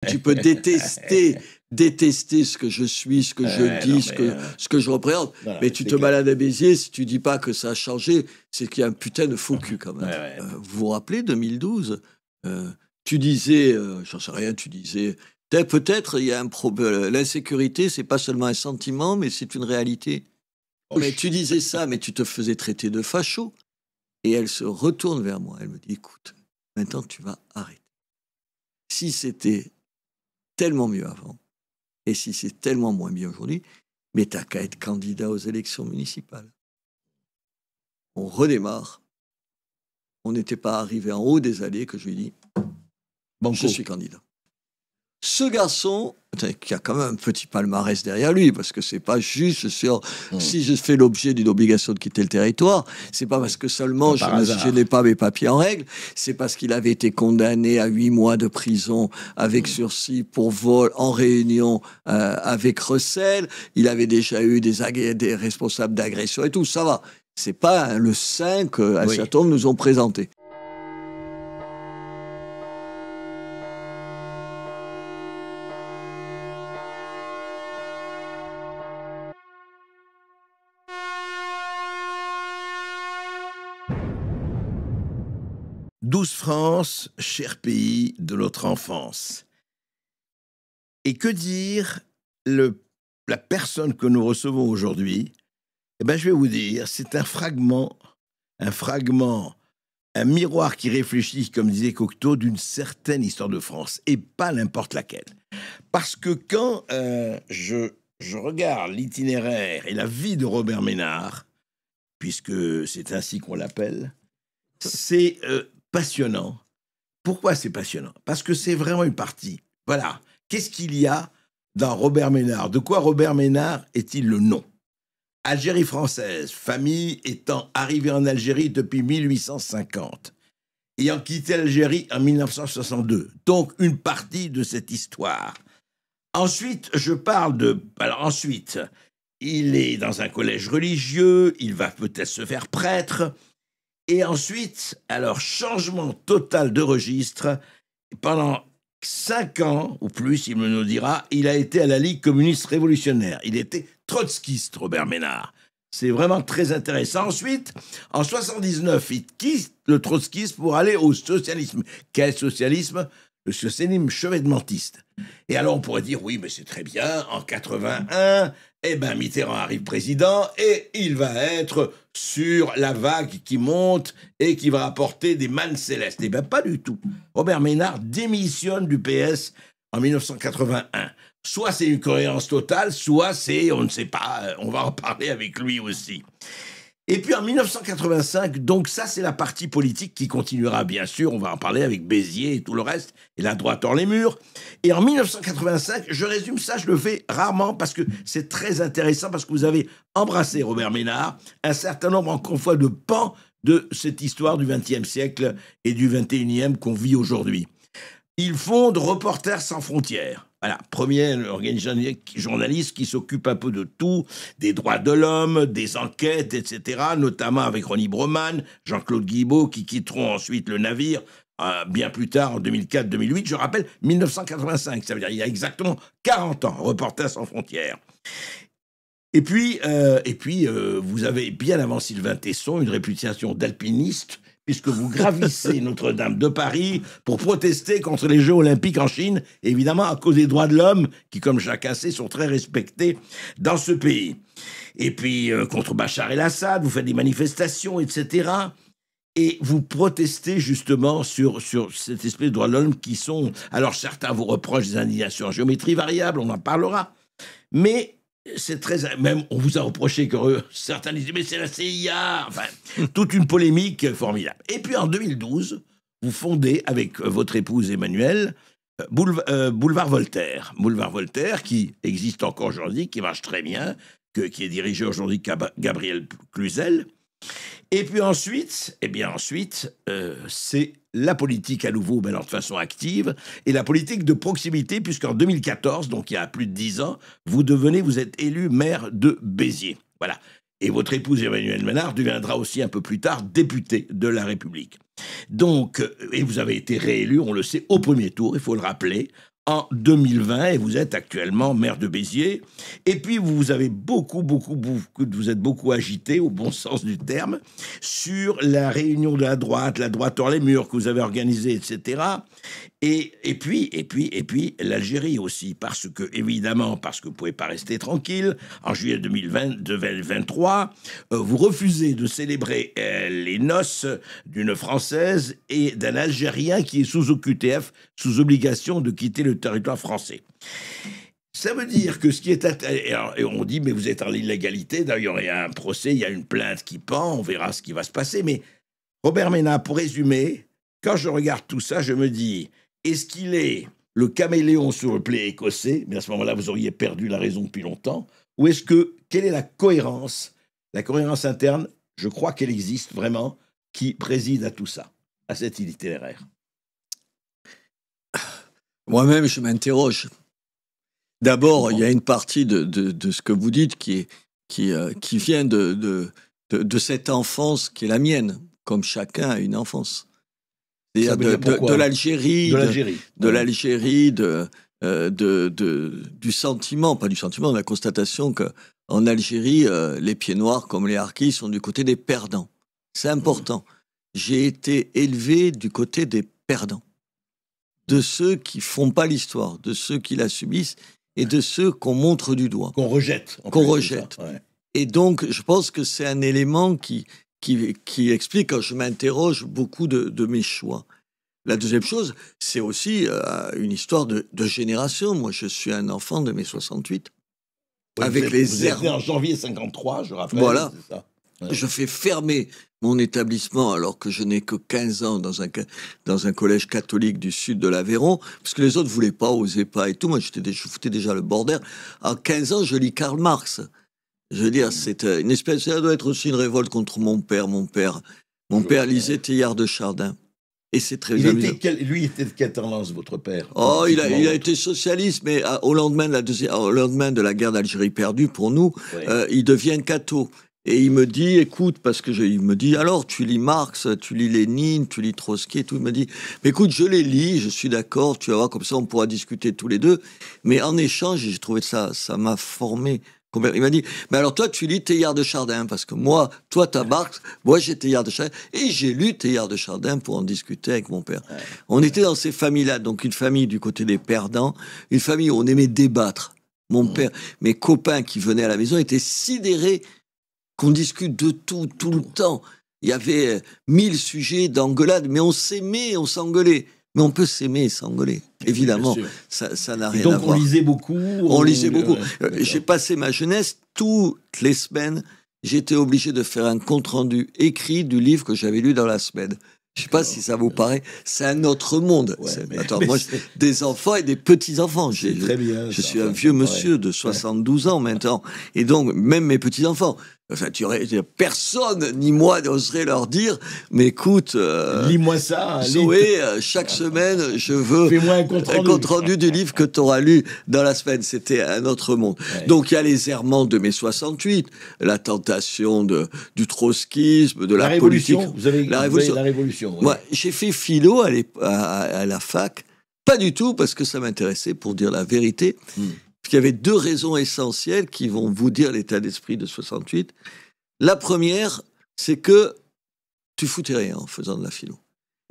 Tu peux détester ce que je suis, ce que je dis, ce que je représente. Non, mais tu te balades à Béziers, si tu dis pas que ça a changé, c'est qu'il y a un putain de faux cul quand même. Vous vous rappelez 2012 tu disais, j'en sais rien, tu disais, peut-être il y a un problème. L'insécurité, c'est pas seulement un sentiment, mais c'est une réalité. Mais tu disais ça, mais tu te faisais traiter de facho. Et elle se retourne vers moi. Elle me dit, écoute, maintenant tu vas arrêter. Si c'était tellement mieux avant, et si c'est tellement moins bien aujourd'hui, mais t'as qu'à être candidat aux élections municipales. On redémarre. On n'était pas arrivé en haut des allées que je lui dis, bon, je suis candidat. Ce garçon, qui a quand même un petit palmarès derrière lui, parce que c'est pas juste sur si je fais l'objet d'une obligation de quitter le territoire, c'est pas parce que seulement je n'ai pas mes papiers en règle, c'est parce qu'il avait été condamné à 8 mois de prison avec sursis pour vol en réunion avec recel. Il avait déjà eu des responsables d'agression et tout, ça va. C'est pas le 5 qu'un certain nombre nous ont présenté. Douce France, cher pays de notre enfance. Et que dire, la personne que nous recevons aujourd'hui, eh ben, je vais vous dire, c'est un fragment, un miroir qui réfléchit, comme disait Cocteau, d'une certaine histoire de France, et pas n'importe laquelle. Parce que quand je regarde l'itinéraire et la vie de Robert Ménard, puisque c'est ainsi qu'on l'appelle, c'est passionnant. Pourquoi c'est passionnant? Parce que c'est vraiment une partie. Voilà. Qu'est-ce qu'il y a dans Robert Ménard? De quoi Robert Ménard est-il le nom? Algérie française, famille étant arrivée en Algérie depuis 1850, ayant quitté l'Algérie en 1962. Donc, une partie de cette histoire. Ensuite, je parle de... Alors ensuite, il est dans un collège religieux, il va peut-être se faire prêtre... Et ensuite, alors, changement total de registre. Pendant 5 ans, ou plus, il me le dira, il a été à la Ligue communiste révolutionnaire. Il était trotskiste, Robert Ménard. C'est vraiment très intéressant. Ensuite, en 79, il quitte le trotskisme pour aller au socialisme. Quel socialisme? Le socialisme chevènementiste. Et alors, on pourrait dire, oui, mais c'est très bien, en 81, eh ben, Mitterrand arrive président et il va être sur la vague qui monte et qui va apporter des mannes célestes. Eh ben, pas du tout. Robert Ménard démissionne du PS en 1981. Soit c'est une cohérence totale, soit c'est, on ne sait pas, on va en parler avec lui aussi. Et puis en 1985, donc ça c'est la partie politique qui continuera bien sûr, on va en parler avec Béziers et tout le reste, et la droite hors les murs. Et en 1985, je résume ça, je le fais rarement parce que c'est très intéressant, parce que vous avez embrassé, Robert Ménard, un certain nombre encore une fois de pans de cette histoire du XXe siècle et du XXIe qu'on vit aujourd'hui. Il fonde Reporters sans frontières. Voilà, premier organisation journaliste qui s'occupe un peu de tout, des droits de l'homme, des enquêtes, etc., notamment avec Ronnie Broman, Jean-Claude Guibault, qui quitteront ensuite le navire bien plus tard, en 2004-2008. Je rappelle, 1985, ça veut dire il y a exactement 40 ans, Reporters sans frontières. Et puis, vous avez, bien avant Sylvain Tesson, une réputation d'alpiniste, puisque vous gravissez Notre-Dame de Paris pour protester contre les Jeux Olympiques en Chine, évidemment à cause des droits de l'homme, qui, comme chacun sait, sont très respectés dans ce pays. Et puis, contre Bachar el-Assad, vous faites des manifestations, etc. Et vous protestez justement sur cette espèce de droits de l'homme qui sont... Alors, certains vous reprochent des indignations en géométrie variable, on en parlera. Mais... c'est très... Même, on vous a reproché que certains disaient, mais c'est la CIA. Enfin, toute une polémique formidable. Et puis, en 2012, vous fondez, avec votre épouse Emmanuelle, Boulevard Voltaire. Boulevard Voltaire, qui existe encore aujourd'hui, qui marche très bien, qui est dirigé aujourd'hui par Gabriel Cluzel. Et puis ensuite, c'est la politique à nouveau, mais alors de façon active, et la politique de proximité, puisqu'en 2014, donc il y a plus de 10 ans, vous êtes élu maire de Béziers. Voilà. Et votre épouse Emmanuelle Ménard deviendra aussi un peu plus tard députée de la République. Donc, et vous avez été réélu, on le sait, au premier tour, il faut le rappeler, en 2020 et vous êtes actuellement maire de Béziers. Et puis vous avez vous êtes beaucoup agité, au bon sens du terme, sur la réunion de la droite hors les murs que vous avez organisée, etc. Et puis l'Algérie aussi, parce que vous pouvez pas rester tranquille. En juillet 2023, vous refusez de célébrer les noces d'une Française et d'un Algérien qui est sous OQTF, sous obligation de quitter le territoire français. Ça veut dire que ce qui est... Et on dit, mais vous êtes en illégalité. D'ailleurs, il y a un procès, il y a une plainte qui pend, on verra ce qui va se passer. Mais Robert Ménard, pour résumer, quand je regarde tout ça, je me dis... Est-ce qu'il est le caméléon sur le blé écossais? Mais à ce moment-là, vous auriez perdu la raison depuis longtemps. Ou quelle est la cohérence? La cohérence interne, je crois qu'elle existe vraiment, qui préside à tout ça, à cette itinéraire. Moi-même, je m'interroge. D'abord, il y a une partie de ce que vous dites qui vient de cette enfance qui est la mienne, comme chacun a une enfance. C'est-à-dire de l'Algérie, du sentiment, pas du sentiment, de la constatation qu'en Algérie, les pieds noirs comme les harkis sont du côté des perdants. C'est important. J'ai été élevé du côté des perdants, de ceux qui font pas l'histoire, de ceux qui la subissent et de ceux qu'on montre du doigt. Qu'on rejette. Ouais. Et donc, je pense que c'est un élément qui explique, quand je m'interroge, beaucoup de mes choix. La deuxième chose, c'est aussi une histoire de génération. Moi, je suis un enfant de mai 68. Ouais, vous êtes né en janvier 53, je rappelle. Voilà. C'est ça. Ouais. Je fais fermer mon établissement alors que je n'ai que 15 ans dans un collège catholique du sud de l'Aveyron, parce que les autres ne voulaient pas, osaient pas et tout. Moi, je foutais déjà le bordel. À 15 ans, je lis Karl Marx. Je veux dire, c'est une espèce... Ça doit être aussi une révolte contre mon père. Mon père lisait Teilhard de Chardin. Et c'est très amusant. Lui était de quelle tendance, votre père? Oh, il a été socialiste, mais au lendemain de la guerre d'Algérie perdue, pour nous, il devient catho. Et il me dit, écoute, il me dit, alors, tu lis Marx, tu lis Lénine, tu lis Trotsky et tout. Il me dit, mais écoute, je les lis, je suis d'accord, tu vas voir, comme ça, on pourra discuter tous les deux. Mais en échange, j'ai trouvé ça m'a formé. Il m'a dit, mais alors toi, tu lis Teilhard de Chardin, parce que moi, toi, t'as Marx, moi, j'ai Teilhard de Chardin, et j'ai lu Teilhard de Chardin pour en discuter avec mon père. Ouais. On était dans ces familles-là, donc une famille du côté des perdants, une famille où on aimait débattre. Mon père, mes copains qui venaient à la maison étaient sidérés qu'on discute de tout le temps. Il y avait 1000 sujets d'engueulade, mais on s'aimait, on s'engueulait. Mais on peut s'aimer et s'engueuler. Évidemment, ça n'a rien à voir. Donc on lisait beaucoup. On lisait beaucoup. J'ai passé ma jeunesse, toutes les semaines, j'étais obligé de faire un compte-rendu écrit du livre que j'avais lu dans la semaine. Je ne sais pas si ça vous paraît, c'est un autre monde. Ouais, moi, j'ai des enfants et des petits-enfants. Je suis un vieux monsieur de 72 ans maintenant. Et donc, même mes petits-enfants, personne, ni moi, n'oserait leur dire, mais écoute, lis-moi ça. Zoé, chaque semaine, je veux un compte-rendu du livre que tu auras lu dans la semaine. C'était un autre monde. Ouais. Donc, il y a les errements de mai 68, la tentation du trotskisme, de la politique. Vous avez la révolution. Ouais. Ouais, j'ai fait philo à la fac, pas du tout parce que ça m'intéressait, pour dire la vérité. Il y avait deux raisons essentielles qui vont vous dire l'état d'esprit de 68. La première, c'est que tu foutais rien en faisant de la philo.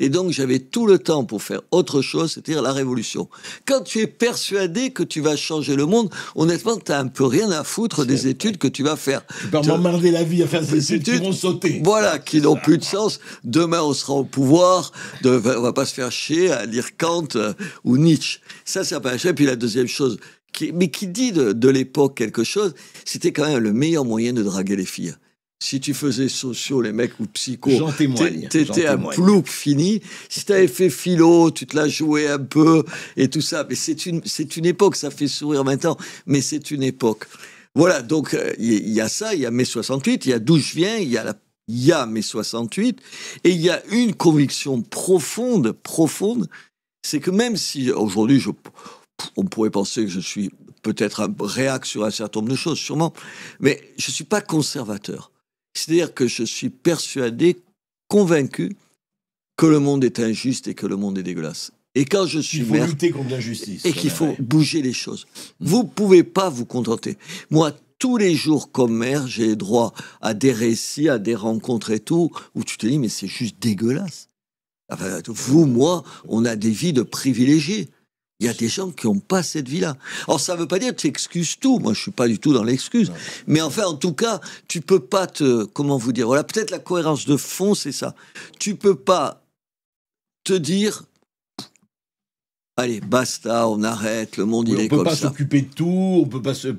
Et donc, j'avais tout le temps pour faire autre chose, c'est-à-dire la révolution. Quand tu es persuadé que tu vas changer le monde, honnêtement, tu n'as un peu rien à foutre des études que tu vas faire. Tu vas m'emmerder la vie à faire des études qui vont sauter. Voilà, qui n'ont plus de sens. Demain, on sera au pouvoir. On ne va pas se faire chier à lire Kant ou Nietzsche. Ça n'a pas marché. Puis la deuxième chose, qui dit de l'époque quelque chose, c'était quand même le meilleur moyen de draguer les filles. Si tu faisais sociaux, les mecs, ou psycho, t'étais un plouc fini. Si t'avais fait philo, tu te la jouais un peu, et tout ça. Mais c'est une époque, ça fait sourire maintenant, mais c'est une époque. Voilà, donc il y a ça, il y a mai 68, il y a d'où je viens, il y a mai 68, et il y a une conviction profonde, c'est que même si aujourd'hui, on pourrait penser que je suis peut-être réac sur un certain nombre de choses, sûrement, mais je ne suis pas conservateur. C'est-à-dire que je suis persuadé, convaincu, que le monde est injuste et que le monde est dégueulasse. Et quand je suis maire... Il faut lutter contre l'injustice. Et qu'il faut bouger les choses. Vous ne pouvez pas vous contenter. Moi, tous les jours, comme maire, j'ai droit à des récits, à des rencontres et tout, où tu te dis, mais c'est juste dégueulasse. Enfin, vous, moi, on a des vies de privilégiés. Il y a des gens qui n'ont pas cette vie-là. Alors, ça ne veut pas dire que tu excuses tout. Moi, je ne suis pas du tout dans l'excuse. Mais enfin, en tout cas, tu ne peux pas te... Comment vous dire? Voilà, peut-être la cohérence de fond, c'est ça. Tu ne peux pas te dire... Allez, basta, on arrête, le monde, il est comme ça. On ne peut pas s'occuper de tout, on peut pas se...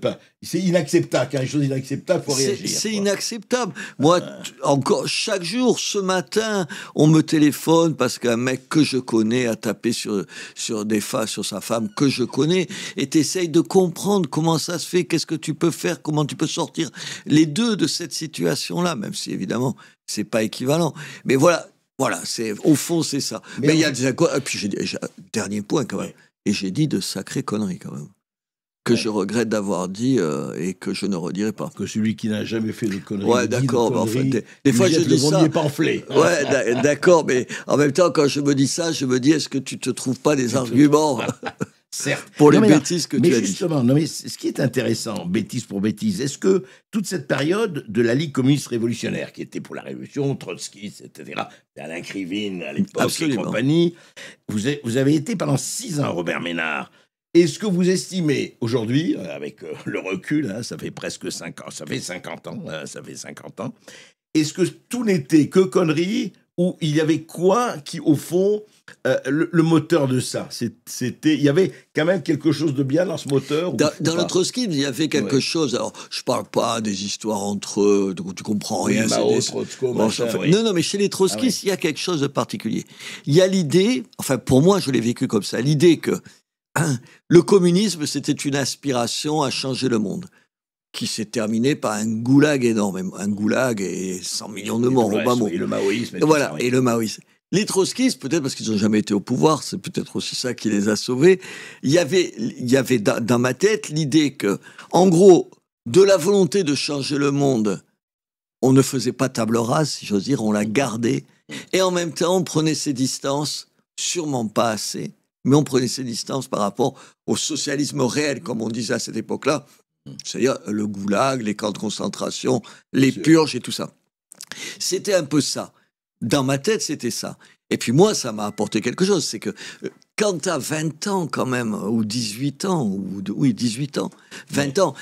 C'est inacceptable, quand il y a une chose inacceptable, il faut réagir. C'est inacceptable. Moi, encore, chaque jour, ce matin, on me téléphone parce qu'un mec que je connais a tapé sur sa femme que je connais, et t'essayes de comprendre comment ça se fait, qu'est-ce que tu peux faire, comment tu peux sortir les deux de cette situation-là, même si, évidemment, c'est pas équivalent. Mais voilà... Voilà, au fond, c'est ça. Mais il y a des accords. Et puis, dernier point, quand même. Et j'ai dit de sacrées conneries, quand même. Que je regrette d'avoir dit et que je ne redirai pas. Que celui qui n'a jamais fait de conneries. Ouais, d'accord. Enfin, des fois, je dis ça. Pamphlet. Ouais, d'accord. Mais en même temps, quand je me dis ça, je me dis, est-ce que tu te trouves pas des arguments certes. Pour les bêtises que tu as dit. Justement, ce qui est intéressant, bêtise pour bêtise, est-ce que toute cette période de la Ligue communiste révolutionnaire, qui était pour la Révolution, Trotsky, etc., Alain Krivine à l'époque et compagnie, vous avez été pendant 6 ans, Robert Ménard. Est-ce que vous estimez, aujourd'hui, avec le recul, ça fait presque 5 ans, ça fait 50 ans, est-ce que tout n'était que conneries, ou il y avait quoi qui, au fond... le moteur de ça, il y avait quand même quelque chose de bien dans ce moteur. Dans le trotskisme, il y avait quelque chose. Alors, je parle pas des histoires entre eux, tu comprends rien. Non, mais chez les trotskistes, il y a quelque chose de particulier. Il y a l'idée, enfin pour moi, je l'ai vécu comme ça, l'idée que le communisme, c'était une aspiration à changer le monde, qui s'est terminé par un goulag énorme, un goulag et 100 millions de morts au bas mot. Et le maoïsme. Et le maoïsme. Les trotskistes, peut-être parce qu'ils n'ont jamais été au pouvoir, c'est peut-être aussi ça qui les a sauvés. Il y avait dans ma tête l'idée que, en gros, de la volonté de changer le monde, on ne faisait pas table rase, si j'ose dire, on la gardait. Et en même temps, on prenait ses distances, sûrement pas assez, mais on prenait ses distances par rapport au socialisme réel, comme on disait à cette époque-là. C'est-à-dire le goulag, les camps de concentration, les purges et tout ça. C'était un peu ça. Dans ma tête, c'était ça. Et puis moi, ça m'a apporté quelque chose. C'est que quand tu as 20 ans quand même, ou 18 ans, 20 ans,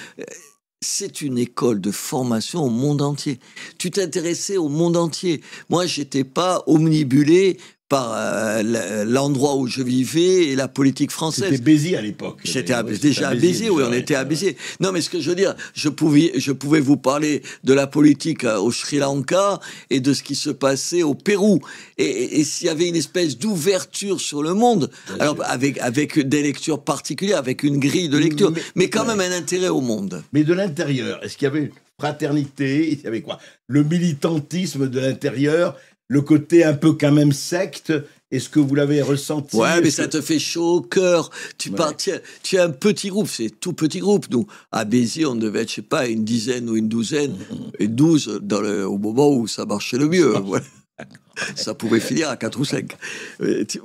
c'est une école de formation au monde entier. Tu t'intéressais au monde entier. Moi, j'étais pas omnibulé par l'endroit où je vivais et la politique française. C'était Béziers à l'époque. J'étais déjà à Béziers, oui, on était à Béziers. Non, mais ce que je veux dire, je pouvais vous parler de la politique au Sri Lanka et de ce qui se passait au Pérou. Et s'il y avait une espèce d'ouverture sur le monde, alors avec des lectures particulières, avec une grille de lecture, mais quand même un intérêt au monde. Mais de l'intérieur, est-ce qu'il y avait une fraternité? Il y avait quoi? Le militantisme de l'intérieur, le côté un peu quand même secte, est-ce que vous l'avez ressenti? Ouais, mais ça te fait chaud au cœur. Tu as un petit groupe, c'est tout petit groupe. Nous, à Béziers, on devait être, je sais pas, une dizaine ou une douzaine, et 12 au moment où ça marchait le mieux. Ouais. Ça pouvait finir à 4 ou 5.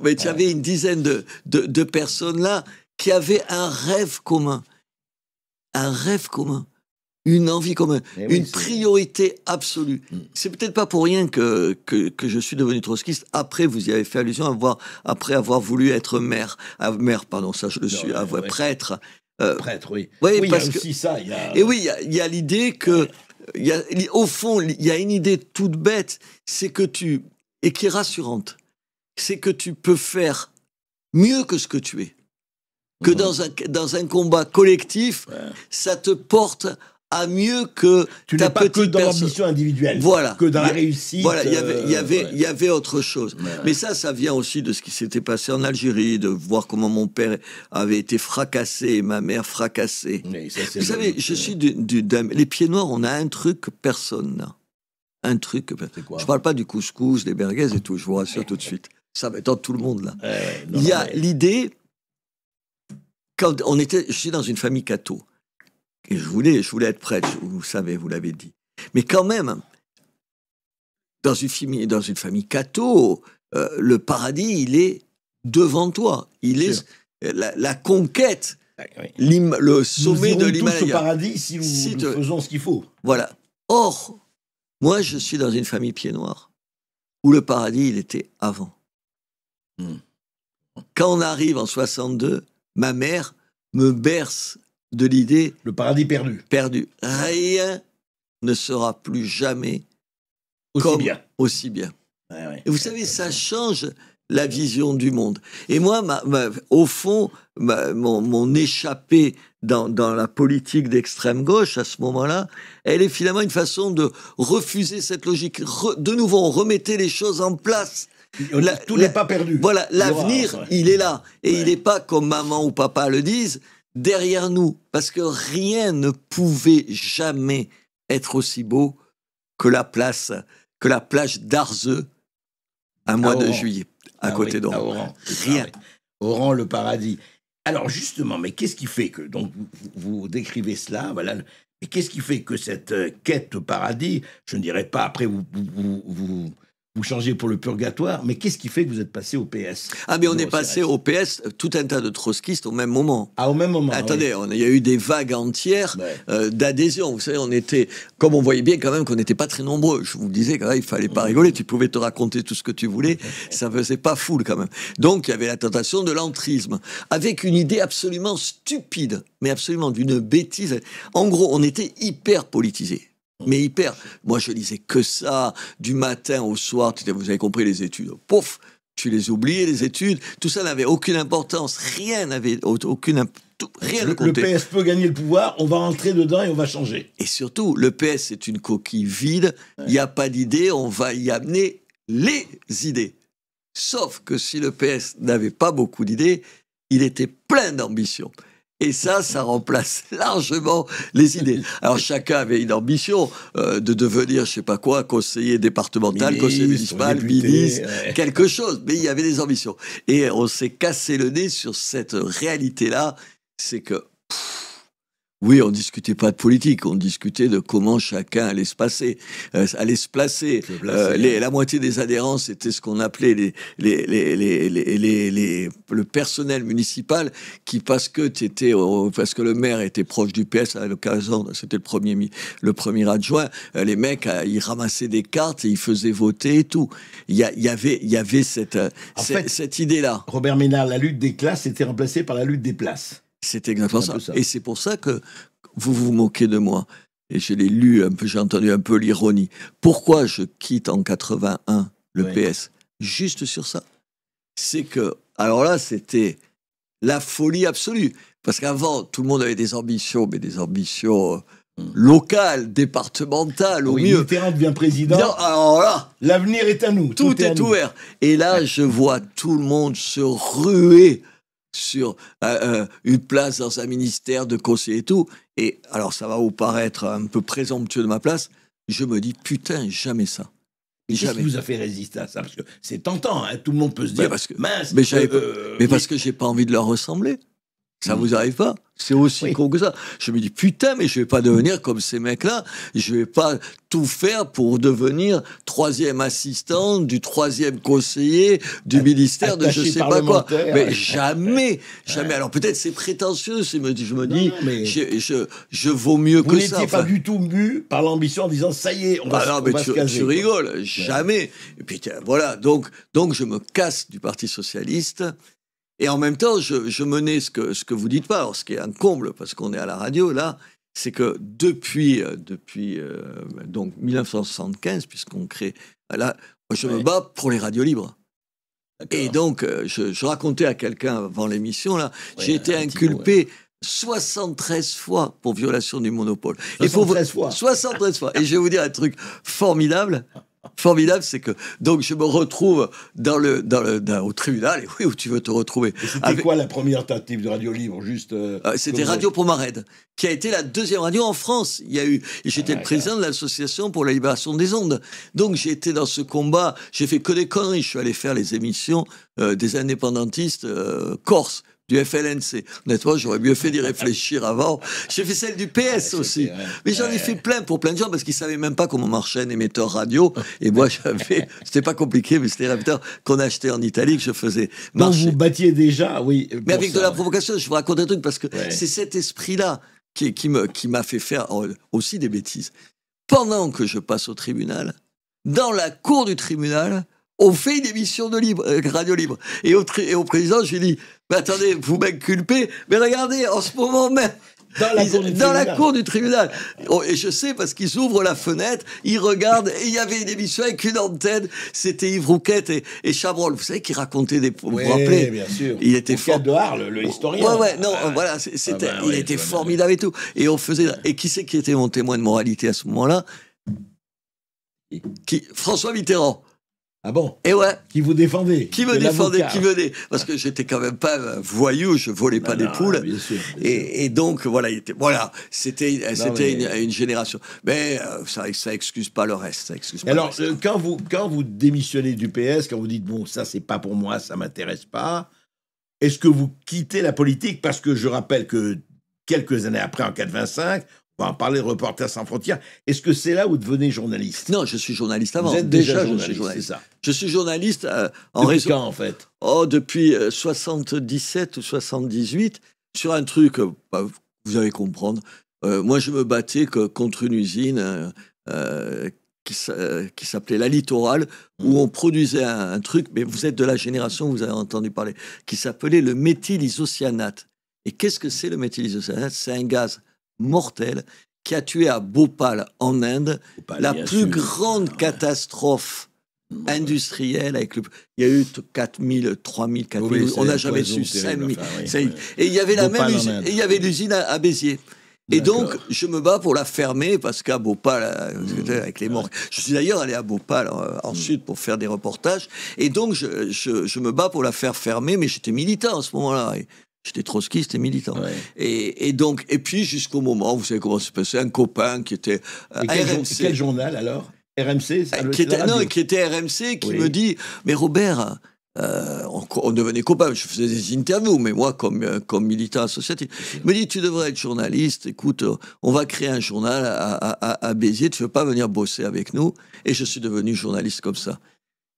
Mais tu avais une dizaine de personnes là qui avaient un rêve commun. Un rêve commun. Une envie commune, une priorité absolue. C'est peut-être pas pour rien que je suis devenu trotskiste. Après, vous y avez fait allusion, après avoir voulu être prêtre. Prêtre, oui. Oui, il parce y a aussi ça. Et oui, il y a l'idée que, au fond, il y a une idée toute bête, et qui est rassurante, c'est que tu peux faire mieux que ce que tu es. Que dans un combat collectif, ça te porte à mieux que tu n'es pas que dans l'ambition individuelle, que dans la réussite. Voilà, il y avait autre chose. Mais ça vient aussi de ce qui s'était passé en Algérie, de voir comment mon père avait été fracassé et ma mère fracassée. Vous savez, je suis les pieds noirs, on a un truc que personne n'a. Un truc. Je parle pas du couscous, des merguez et tout, je vous rassure tout de suite. Ça m'étonne tout le monde là. Il y a l'idée, quand je suis dans une famille catho. Et je voulais être prêtre, vous savez, vous l'avez dit. Mais quand même, dans une famille catho, le paradis, il est devant toi. Il est la conquête, le sommet de l'Himalaya. Tous au paradis si nous faisons ce qu'il faut. Voilà. Or, moi, je suis dans une famille pied noir, où le paradis, il était avant. Quand on arrive en 62, ma mère me berce de l'idée... Le paradis perdu. Perdu. Rien ne sera plus jamais aussi bien. Ouais. Et vous savez, ça change la vision du monde. Et moi, au fond, mon échappée dans la politique d'extrême gauche, à ce moment-là, elle est finalement une façon de refuser cette logique. De nouveau, on remettait les choses en place. Tout n'est pas perdu. Voilà, l'avenir, il est là. Et il n'est pas, comme maman ou papa le disent, derrière nous. Parce que rien ne pouvait jamais être aussi beau que la plage d'Arzeux, un mois de juillet, à côté d'Oran. Rien. Oran, le paradis. Alors justement, mais qu'est-ce qui fait que, donc vous décrivez cela, voilà, mais qu'est-ce qui fait que cette quête au paradis, je ne dirais pas après vous changez pour le purgatoire, mais qu'est-ce qui fait que vous êtes passé au PS? Ah, mais on est passé au PS, tout un tas de trotskistes au même moment. Ah, au même moment. Attendez, il y a eu des vagues entières d'adhésion. Vous savez, on était, comme on voyait bien quand même qu'on n'était pas très nombreux. Je vous disais quand même, il fallait pas rigoler. Tu pouvais te raconter tout ce que tu voulais, ça faisait pas foule quand même. Donc, il y avait la tentation de l'entrisme, avec une idée absolument stupide, mais absolument d'une bêtise. En gros, on était hyper politisés. Mais hyper. Moi, je lisais que ça, du matin au soir. Vous avez compris, les études. Pouf, tu les oubliais, les études. Tout ça n'avait aucune importance. Rien n'avait aucune. Rien ne comptait. Le PS peut gagner le pouvoir, on va rentrer dedans et on va changer. Et surtout, le PS, c'est une coquille vide. Il n'y a pas d'idées, on va y amener les idées. Sauf que si le PS n'avait pas beaucoup d'idées, il était plein d'ambition. Et ça remplace largement les idées. Alors, chacun avait une ambition de devenir, je sais pas quoi, conseiller départemental, conseiller municipal, ministre, quelque chose. Mais il y avait des ambitions. Et on s'est cassé le nez sur cette réalité-là. C'est que, oui, on discutait pas de politique, on discutait de comment chacun allait se passer, allait se placer. La moitié des adhérents, c'était ce qu'on appelait le personnel municipal, qui parce que le maire était proche du PS à l'occasion, c'était le premier adjoint, les mecs, ils ramassaient des cartes et ils faisaient voter et tout. Il y avait cette idée-là. Robert Ménard, la lutte des classes était remplacée par la lutte des places. C'est exactement ça. Et c'est pour ça que vous vous moquez de moi. Et je l'ai lu un peu, j'ai entendu un peu l'ironie. Pourquoi je quitte en 81 le PS? Juste sur ça. C'est que, alors là, c'était la folie absolue. Parce qu'avant, tout le monde avait des ambitions, mais des ambitions locales, départementales, au mieux. Mitterrand devient président. Non, alors là, l'avenir est à nous. Tout est ouvert. Et là, je vois tout le monde se ruer sur une place dans un ministère de conseiller et tout. Et alors, ça va vous paraître un peu présomptueux de ma place. Je me dis, putain, jamais ça. Qu'est-ce qui vous a fait résister à ça? Parce que c'est tentant, hein, tout le monde peut se dire, mince. Mais parce que j'ai pas envie de leur ressembler. Ça vous arrive pas? C'est aussi con que ça. Je me dis, putain, mais je vais pas devenir comme ces mecs-là. Je vais pas tout faire pour devenir 3e assistant du 3e conseiller du ministère de je sais pas quoi. Mais jamais. Alors peut-être c'est prétentieux. Je me dis, je vaux mieux que ça. Vous n'étiez pas du tout mu par l'ambition en disant, ça y est, on va se caser. Tu rigoles. Jamais. Et puis voilà. Donc je me casse du Parti socialiste. Et en même temps, je menais ce que vous dites pas. Alors, ce qui est un comble, parce qu'on est à la radio, là, c'est que depuis donc 1975, puisqu'on crée... Là, je me bats pour les radios libres. Et donc, je racontais à quelqu'un avant l'émission, là, j'ai été inculpé 73 fois pour violation du monopole. 73 fois. 73 fois. Et je vais vous dire un truc formidable. C'est que donc je me retrouve au tribunal, et oui, où tu veux te retrouver. C'était quoi la première tentative de radio libre, juste c'était Radio Pomarède, qui a été la 2e radio en France. J'étais le président de l'association pour la libération des ondes. Donc j'ai été dans ce combat. J'ai fait que des conneries. Je suis allé faire les émissions des indépendantistes corses. du FLNC. Honnêtement, j'aurais mieux fait d'y réfléchir avant. J'ai fait celle du PS aussi. Mais j'en ai fait plein pour plein de gens parce qu'ils savaient même pas comment marchait un émetteur radio. Et moi, c'était pas compliqué, mais c'était un émetteur qu'on achetait en Italie que je faisais marcher. Donc vous battiez déjà, oui. Mais avec de la provocation, je vous raconte un truc parce que c'est cet esprit-là qui m'a fait faire aussi des bêtises. Pendant que je passe au tribunal, dans la cour du tribunal, on fait une émission de radio libre. Et au président, je lui dis, mais attendez, vous m'inculpez, mais regardez, en ce moment même, dans la cour du tribunal. Et je sais parce qu'ils ouvrent la fenêtre, ils regardent, et il y avait une émission avec une antenne, c'était Yves Rouquette et Chabrol. Vous savez, qui racontait des... Vous vous rappelez ? Bien sûr. Il était fort. de Haar, le historien. Voilà, il était formidable et tout. Et on faisait... Et qui c'est qui était mon témoin de moralité à ce moment-là ? François Mitterrand. Ah bon? Et ouais. Qui vous défendait? Qui me défendait, qui venait. Parce que j'étais quand même pas voyou, je volais pas des poules. Bien sûr. Et donc, c'était une génération. Mais ça excuse pas le reste. Ça excuse pas alors, le reste. Quand vous démissionnez du PS, quand vous dites, bon, ça, c'est pas pour moi, ça m'intéresse pas, est-ce que vous quittez la politique? Parce que je rappelle que quelques années après, en 85, on va en parler de Reporters sans frontières. Est-ce que c'est là où vous devenez journaliste? Non, je suis journaliste avant. Vous êtes déjà journaliste, c'est ça? Je suis journaliste depuis quand, en fait? Depuis 77 ou 78, sur un truc, vous allez comprendre. Moi, je me battais contre une usine qui s'appelait La Littorale, où on produisait un truc, mais vous êtes de la génération, vous avez entendu parler, qui s'appelait le méthylisocyanate. Et qu'est-ce que c'est le méthylisocyanate? C'est un gaz mortel qui a tué à Bhopal en Inde la plus grande catastrophe industrielle avec il y a eu 4000, 3000, 4000, on n'a jamais su 5000. Et il y avait la même usine, et il y avait l'usine à Béziers. Et donc, je me bats pour la fermer parce qu'à Bhopal, avec les morts. Je suis d'ailleurs allé à Bhopal ensuite pour faire des reportages. Et donc, je me bats pour la faire fermer, mais j'étais militant à ce moment-là. J'étais trotskiste et militant. Ouais. Et donc, et puis jusqu'au moment, vous savez comment ça s'est passé, un copain qui était RMC. Quel journal alors? RMC qui était RMC, qui me dit, mais Robert, on devenait copains, je faisais des interviews, mais moi, comme militant associatif, il me dit, tu devrais être journaliste, écoute, on va créer un journal à Béziers, tu veux pas venir bosser avec nous? Et je suis devenu journaliste comme ça.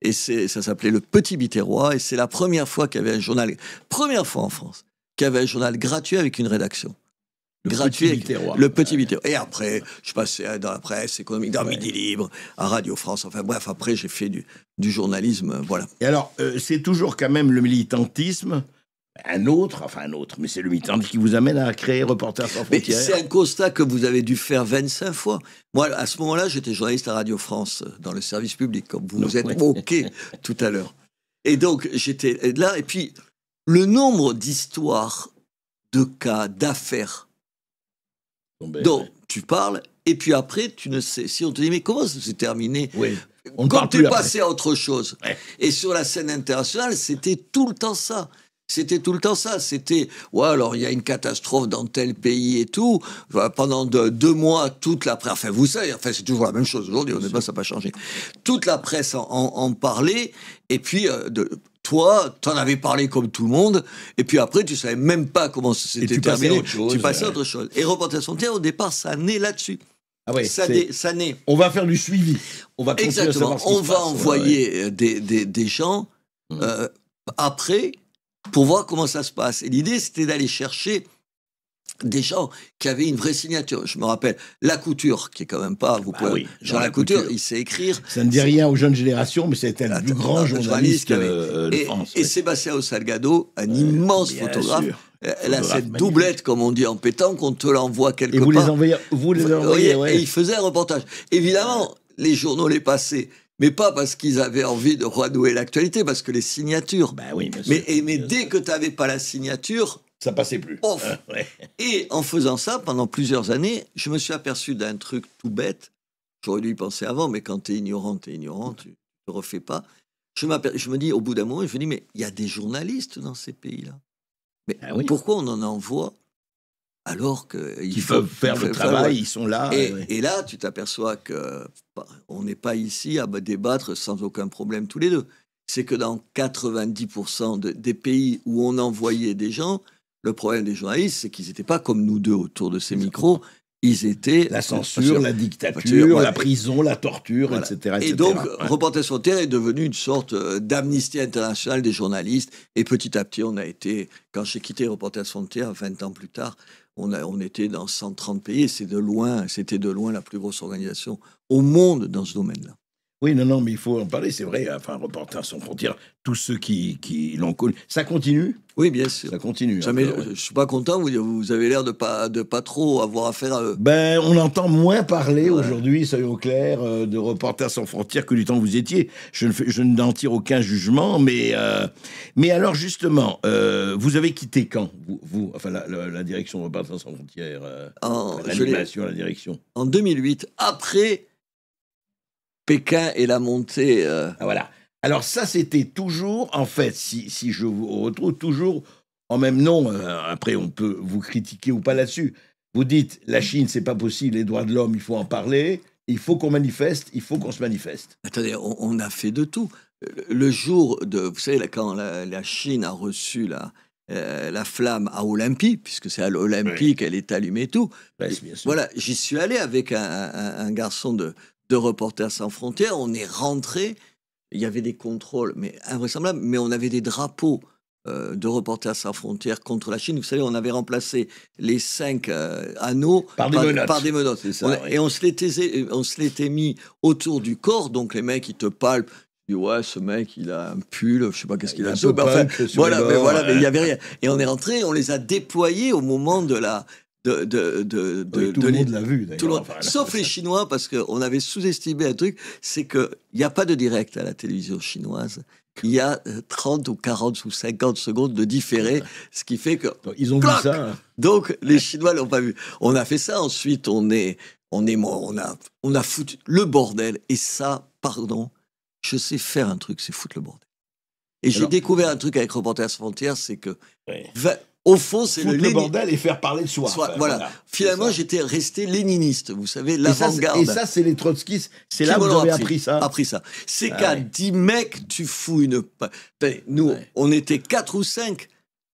Et ça s'appelait Le Petit Biterrois, et c'est la première fois qu'il y avait un journal, première fois en France, qu'il y avait un journal gratuit avec une rédaction. Le Petit Biterrois. Et après, je passais dans la presse économique, dans Midi Libre, à Radio France. Enfin bref, après, j'ai fait du journalisme, voilà. Et alors, c'est toujours quand même le militantisme, un autre, mais c'est le militantisme qui vous amène à créer Reporters sans frontières. Mais c'est un constat que vous avez dû faire 25 fois. Moi, à ce moment-là, j'étais journaliste à Radio France, dans le service public, comme vous vous êtes moqué tout à l'heure. Et donc, j'étais là, et puis, le nombre d'histoires, de cas, d'affaires, dont tu parles, et puis après, tu ne sais. Si on te dit, mais comment ça s'est terminé? Quand tu es passé à autre chose. Ouais. Et sur la scène internationale, c'était tout le temps ça. C'était, alors il y a une catastrophe dans tel pays et tout. Pendant 2 mois, toute la presse, vous savez, c'est toujours la même chose. Aujourd'hui, ça n'a pas changé. Toute la presse en parlait, et puis toi, t'en avais parlé comme tout le monde, et puis après, tu savais même pas comment c'était terminé. Tu passais à autre chose. Et Reporters sans frontières, au départ, ça naît là-dessus. Ah ouais, ça naît. On va faire du suivi. On va exactement. On va envoyer des gens après pour voir comment ça se passe. Et l'idée, c'était d'aller chercher des gens qui avaient une vraie signature. Je me rappelle Lacouture, qui est quand même pas... Jean Lacouture, il sait écrire. Ça ne dit rien aux jeunes générations, mais c'était un plus grand journaliste de France. Et Sébastien Salgado, un immense photographe. Elle a cette doublette, comme on dit en pétanque, on te l'envoie quelque part. Et vous les envoyez, Et il faisait un reportage. Évidemment, les journaux les passaient. Mais pas parce qu'ils avaient envie de renouer l'actualité, parce que les signatures... mais dès que tu n'avais pas la signature... Ça passait plus. Et en faisant ça, pendant plusieurs années, je me suis aperçu d'un truc tout bête. J'aurais dû y penser avant, mais quand tu es ignorant, tu ne refais pas. Je me dis, au bout d'un moment, je me dis, mais il y a des journalistes dans ces pays-là. Mais pourquoi on en envoie alors qu'ils peuvent faire le travail, ils sont là. Et là, tu t'aperçois qu'on n'est pas ici à débattre sans aucun problème tous les deux. c'est que dans 90% des pays où on envoyait des gens, le problème des journalistes, c'est qu'ils n'étaient pas comme nous deux autour de ces micros. Ils étaient... La censure, la dictature, la prison, la torture, voilà. etc. Et donc, Reporters sans frontières est devenu une sorte d'amnistie internationale des journalistes. Et petit à petit, on a été... Quand j'ai quitté Reporters sans frontières, 20 ans plus tard, on était dans 130 pays. C'était de loin la plus grosse organisation au monde dans ce domaine-là. Oui, non, mais il faut en parler, c'est vrai. Enfin, Reporters sans frontières, tous ceux qui l'ont connu. Ça continue ? Oui, bien sûr. Ça continue. Je ne suis pas content, vous avez l'air de pas trop avoir affaire à eux. Ben, on entend moins parler aujourd'hui, soyons clairs, de Reporters sans frontières que du temps où vous étiez. Je n'en tire aucun jugement, mais alors justement, vous avez quitté quand, vous enfin, la direction de Reporters sans frontières, l'animation, la direction ? En 2008, après Pékin et la montée... Voilà. Alors ça, c'était toujours, en fait, si je vous retrouve toujours en même nom, après on peut vous critiquer ou pas là-dessus, vous dites, la Chine, c'est pas possible, les droits de l'homme, il faut en parler, il faut qu'on manifeste, il faut qu'on se manifeste. Attendez, on a fait de tout. Le jour de... Vous savez, quand la Chine a reçu la flamme à Olympie, puisque c'est à l'Olympie qu'elle est allumée et tout, bien sûr. Voilà, j'y suis allé avec un garçon de Reporters sans frontières, on est rentré, il y avait des contrôles mais invraisemblables, mais on avait des drapeaux de Reporters sans frontières contre la Chine. Vous savez, on avait remplacé les 5 anneaux par des menottes. C'est ça, oui. Et on se l'était mis autour du corps, donc les mecs, ils te palpent. Dis, ouais, ce mec, il a un pull, je sais pas qu'est-ce qu'il a. Mais il y avait rien. Et on est rentré, on les a déployés au moment de la... tout le monde l'a vu, d'ailleurs. Sauf les Chinois, parce qu'on avait sous-estimé un truc, c'est qu'il n'y a pas de direct à la télévision chinoise. Il y a 30 ou 40 ou 50 secondes de différé, ce qui fait que... Ils ont vu ça. Donc, les Chinois ne l'ont pas vu. On a fait ça, ensuite, on a foutu le bordel. Et ça, pardon, je sais faire un truc, c'est foutre le bordel. Et j'ai découvert un truc avec Reporters sans frontières, c'est que... Au fond, c'est le bordel et faire parler de soi. Voilà. Finalement, j'étais resté léniniste, vous savez, l'avant-garde. Et ça, c'est les trotskistes. C'est là où vous avez appris ça. C'est qu'à 10 mecs, tu fous une... Nous, on était 4 ou 5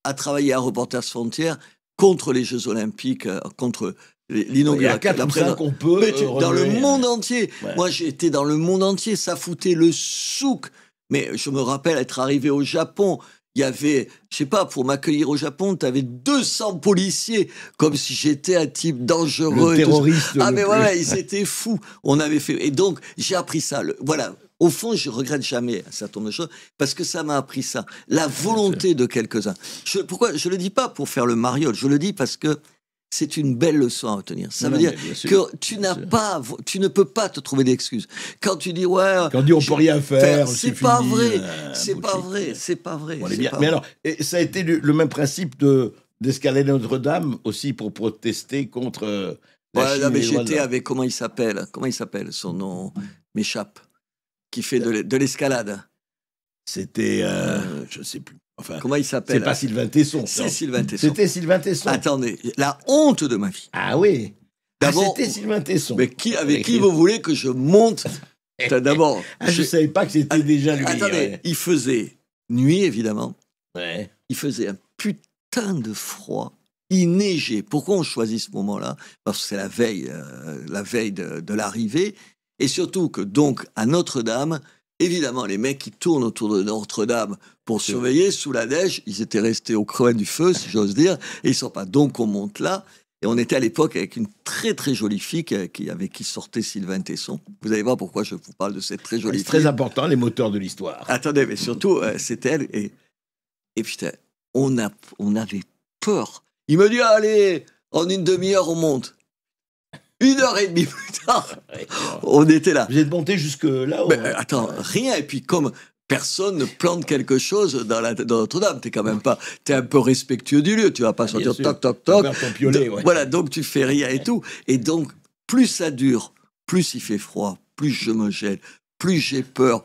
à travailler à Reporters sans frontières contre les Jeux Olympiques, contre l'inauguration. Il y a 4 ou 5 qu'on peut... dans le monde entier. Moi, j'ai été dans le monde entier. Ça foutait le souk. Mais je me rappelle être arrivé au Japon... Il y avait, je sais pas, pour m'accueillir au Japon, tu avais 200 policiers, comme si j'étais un type dangereux. Le terroriste. Mais voilà, ils étaient fous. On avait fait... Et donc, j'ai appris ça. Voilà. Au fond, je regrette jamais un certain nombre de choses, parce que ça m'a appris ça. La volonté de quelques-uns. Pourquoi je le dis pas pour faire le mariole, je le dis parce que c'est une belle leçon à retenir. Ça veut dire que tu ne peux pas te trouver d'excuses. Quand tu dis quand on dit on peut rien faire, c'est pas vrai. C'est pas vrai. Mais alors, ça a été le même principe d'escalader Notre-Dame aussi pour protester contre la Chine. Mais j'étais avec comment il s'appelle, son nom m'échappe, qui fait de l'escalade. C'était je sais plus. Enfin, comment il s'appelle? C'est pas Sylvain Tesson. C'est Sylvain Tesson. C'était Sylvain Tesson. Attendez, la honte de ma vie. Ah oui. D'abord, c'était Sylvain Tesson. Mais avec qui vous voulez que je monte? D'abord. Je savais pas que c'était déjà lui. Attendez, il faisait nuit, évidemment. Ouais. Il faisait un putain de froid. Il neigeait. Pourquoi on choisit ce moment-là? Parce que c'est la veille de l'arrivée. Et surtout que, donc, à Notre-Dame, évidemment, les mecs qui tournent autour de Notre-Dame pour surveiller sous la neige, ils étaient restés au creux du feu, si j'ose dire, et ils sont pas. Donc, on monte là. Et on était à l'époque avec une très très jolie fille avec qui sortait Sylvain Tesson. Vous allez voir pourquoi je vous parle de cette très jolie fille. C'est très important, les moteurs de l'histoire. Attendez, mais surtout, c'était elle. Et putain, on avait peur. Il me dit, allez, en une demi-heure, on monte. 1h30 plus tard, on était là. Vous êtes monté jusque là-haut? Attends, rien. Et puis comme personne ne plante quelque chose dans Notre-Dame, t'es un peu respectueux du lieu. Tu vas pas sortir toc toc toc. Voilà, donc tu fais rien et tout. Et donc plus ça dure, plus il fait froid, plus je me gèle, plus j'ai peur,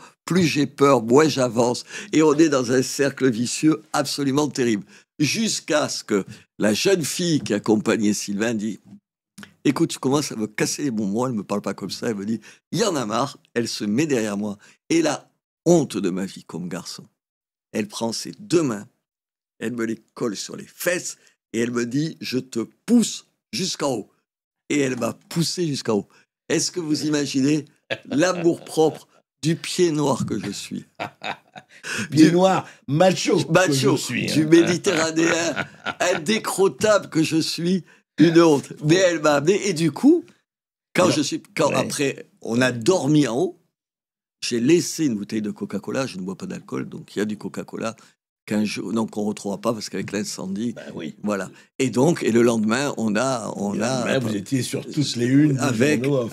moins j'avance. Et on est dans un cercle vicieux absolument terrible. Jusqu'à ce que la jeune fille qui accompagnait Sylvain dit: écoute, tu commences à me casser les bonbons. Elle ne me parle pas comme ça. Elle me dit, il y en a marre. Elle se met derrière moi. Et là, honte de ma vie comme garçon. Elle prend ses 2 mains, elle me les colle sur les fesses et elle me dit « Je te pousse jusqu'en haut ». Et elle m'a poussé jusqu'en haut. Est-ce que vous imaginez l'amour-propre du pied noir que je suis? Pied noir, macho que je suis. Du Méditerranéen indécrottable que je suis, une honte. Mais elle m'a amené. Et du coup, après, on a dormi en haut, j'ai laissé une bouteille de Coca-Cola. Je ne bois pas d'alcool, donc il y a du Coca-Cola. Donc on ne retrouvera pas parce qu'avec l'incendie, voilà. Et le lendemain, vous étiez sur toutes les unes avec, journaux,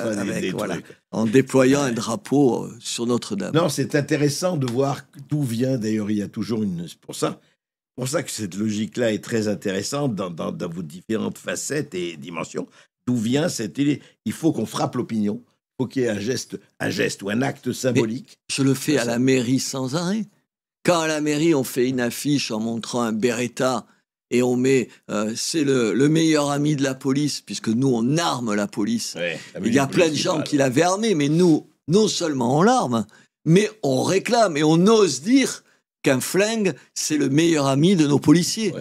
en déployant un drapeau sur Notre-Dame. Non, c'est intéressant de voir d'où vient. D'ailleurs, il y a toujours pour ça que cette logique-là est très intéressante dans vos différentes facettes et dimensions. D'où vient cette idée? Il faut qu'on frappe l'opinion. Il faut qu'il y ait un geste ou un acte symbolique. Mais je le fais à la mairie sans arrêt. Quand à la mairie, on fait une affiche en montrant un Beretta et on met c'est le meilleur ami de la police, puisque nous, on arme la police. Il y a plein de gens qui l'avaient armé, mais nous, non seulement on l'arme, mais on réclame et on ose dire qu'un flingue, c'est le meilleur ami de nos policiers.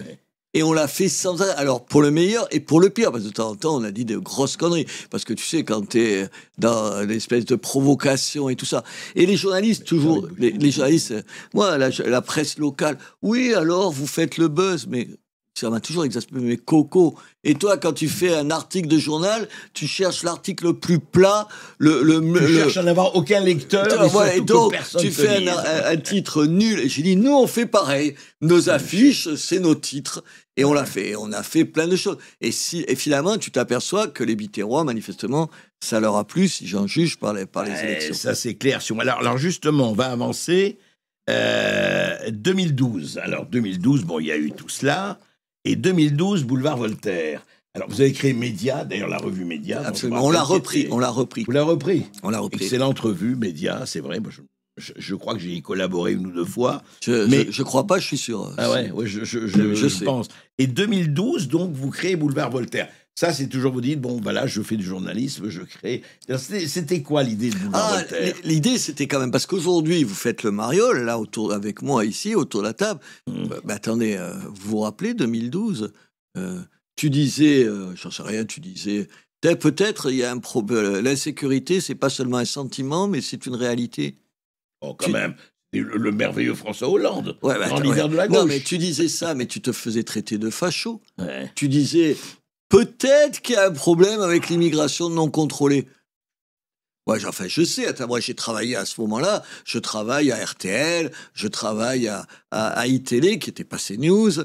Et on l'a fait sans arrêt. Alors, pour le meilleur et pour le pire, parce que de temps en temps, on a dit de grosses conneries. Parce que tu sais, quand t'es dans l'espèce de provocation et tout ça. Et les journalistes, toujours, les journalistes, moi, la presse locale, oui, alors, vous faites le buzz, mais ça m'a toujours exaspéré, mais Coco. Et toi, quand tu fais un article de journal, tu cherches l'article le plus plat, tu cherches à n'avoir aucun lecteur. Et donc, tu fais un titre nul. Et j'ai dit, nous, on fait pareil. Nos affiches, c'est nos titres. Et on l'a fait. On a fait plein de choses. Et finalement, tu t'aperçois que les Biterrois, manifestement, ça leur a plu, si j'en juge par les élections. Ça, c'est clair. Alors, justement, on va avancer. 2012. Alors, 2012, bon, il y a eu tout cela. Et 2012, Boulevard Voltaire. Alors, vous avez créé Média, d'ailleurs la revue Média. Absolument, on l'a repris. Vous l'avez repris? On l'a repris. Excellente revue, Média, c'est vrai. Moi, je crois que j'ai y collaboré 1 ou 2 fois. Je crois pas, je suis sûr. Je pense. Et 2012, donc, vous créez Boulevard Voltaire. Ça, c'est toujours, vous dites, bon, voilà, je fais du journalisme, je crée. C'était quoi l'idée de Boulevard Voltaire? L'idée, c'était quand même, parce qu'aujourd'hui, vous faites le mariole, là, avec moi, ici, autour de la table. Attendez, vous vous rappelez, 2012, tu disais, j'en sais rien, tu disais, peut-être, il y a un problème. L'insécurité, c'est pas seulement un sentiment, mais c'est une réalité. Oh, quand même. Le merveilleux François Hollande, grand leader de la gauche. Non, mais tu disais ça, mais tu te faisais traiter de facho. Tu disais... Peut-être qu'il y a un problème avec l'immigration non contrôlée. Je sais. Moi, j'ai travaillé à ce moment-là. Je travaille à RTL, je travaille à iTélé, qui était pas CNews.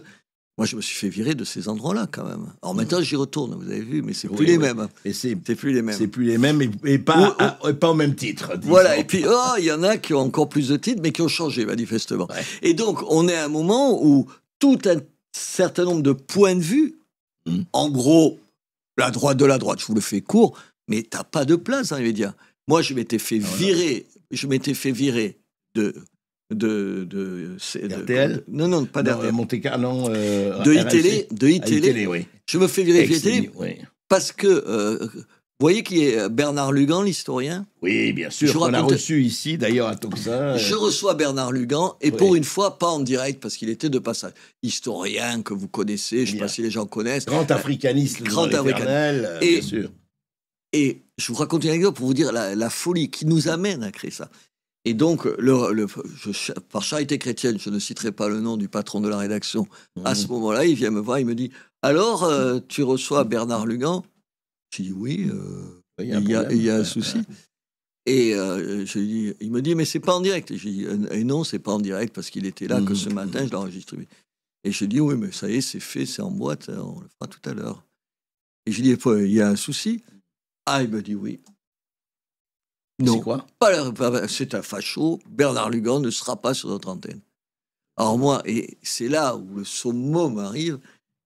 Moi, je me suis fait virer de ces endroits-là, quand même. Alors maintenant, j'y retourne, vous avez vu, mais c'est plus les mêmes. Et c'est plus les mêmes. C'est plus les mêmes, et pas au même titre. Voilà, et puis, il y en a qui ont encore plus de titres, mais qui ont changé, manifestement. Et donc, on est à un moment où tout un certain nombre de points de vue, en gros, la droite de la droite, je vous le fais court, mais t'as pas de place dans les médias. Moi, je m'étais fait virer de RTL. Non, pas d'RTL. Monte-Carlo, de iTélé. Oui. Je me fais virer de iTélé parce que vous voyez qui est Bernard Lugan, l'historien? Oui, bien sûr. On a reçu ici, d'ailleurs, à Toxa. Je reçois Bernard Lugan, et pour une fois, pas en direct, parce qu'il était de passage. Historien que vous connaissez, je ne sais pas si les gens connaissent. Grand africaniste, bien sûr. Et je vous raconte une anecdote pour vous dire la folie qui nous amène à créer ça. Et donc, par charité chrétienne, je ne citerai pas le nom du patron de la rédaction, à ce moment-là, il vient me voir, il me dit « Alors, tu reçois Bernard Lugan ?» J'ai dit oui, il y a un souci. Et il me dit, mais c'est pas en direct. J'ai dit, et non, c'est pas en direct parce qu'il était là que ce matin, je l'ai enregistré. Et je dis, oui, mais ça y est, c'est fait, c'est en boîte, on le fera tout à l'heure. Et je dis, il y a un souci. Ah, il me dit oui. Non. C'est quoi? C'est un facho. Bernard Lugan ne sera pas sur notre antenne. Alors moi, et c'est là où le summum arrive,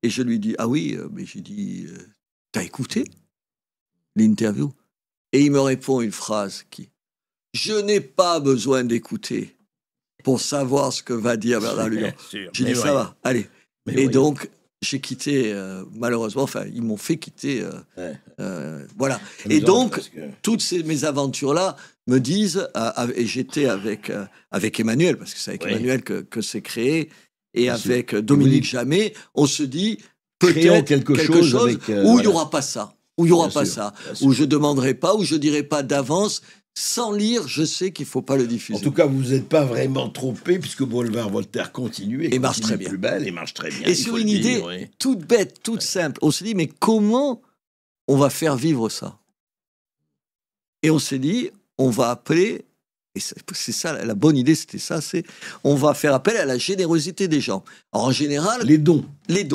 et je lui dis, ah oui, mais j'ai dit, t'as écouté l'interview? Et il me répond une phrase qui: je n'ai pas besoin d'écouter pour savoir ce que va dire Bernard Lugan. J'ai dit ça va, allez. Donc j'ai quitté, malheureusement, enfin, ils m'ont fait quitter. Voilà. Et donc, toutes mes aventures-là me disent, et j'étais avec Emmanuel, parce que c'est avec Emmanuel que c'est créé, et avec Dominique Jamais, on se dit peut-être quelque chose avec, où il n'y aura pas ça, où il n'y aura pas ça, où je ne demanderai pas, où je ne dirai pas d'avance. Sans lire, je sais qu'il ne faut pas le diffuser. En tout cas, vous n'êtes pas vraiment trompé, puisque Boulevard Voltaire continue et marche très bien. Plus belle et marche très bien. Et sur une idée toute bête, toute simple, on s'est dit, mais comment on va faire vivre ça? Et on s'est dit, on va appeler, et c'est ça, la bonne idée, c'était ça, c'est on va faire appel à la générosité des gens. Alors, en général... Les dons.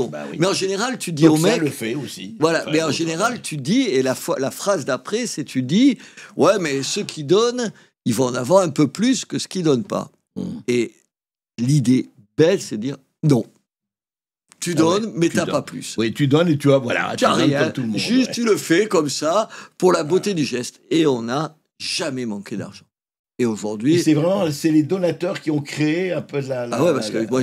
Bah oui. Mais en général, tu dis au mec... ça le fait aussi. Voilà, mais en général, tu dis, et la phrase d'après, c'est tu dis, ouais, mais ceux qui donnent, ils vont en avoir un peu plus que ceux qui ne donnent pas. Et l'idée belle, c'est de dire, non. Tu donnes, mais tu n'as pas plus. Oui, tu donnes et tu as, voilà, tu n'as rien, tout le monde, juste tu le fais comme ça, pour la beauté du geste. Et on n'a jamais manqué d'argent. Et aujourd'hui, c'est les donateurs qui ont créé un peu la parce que moi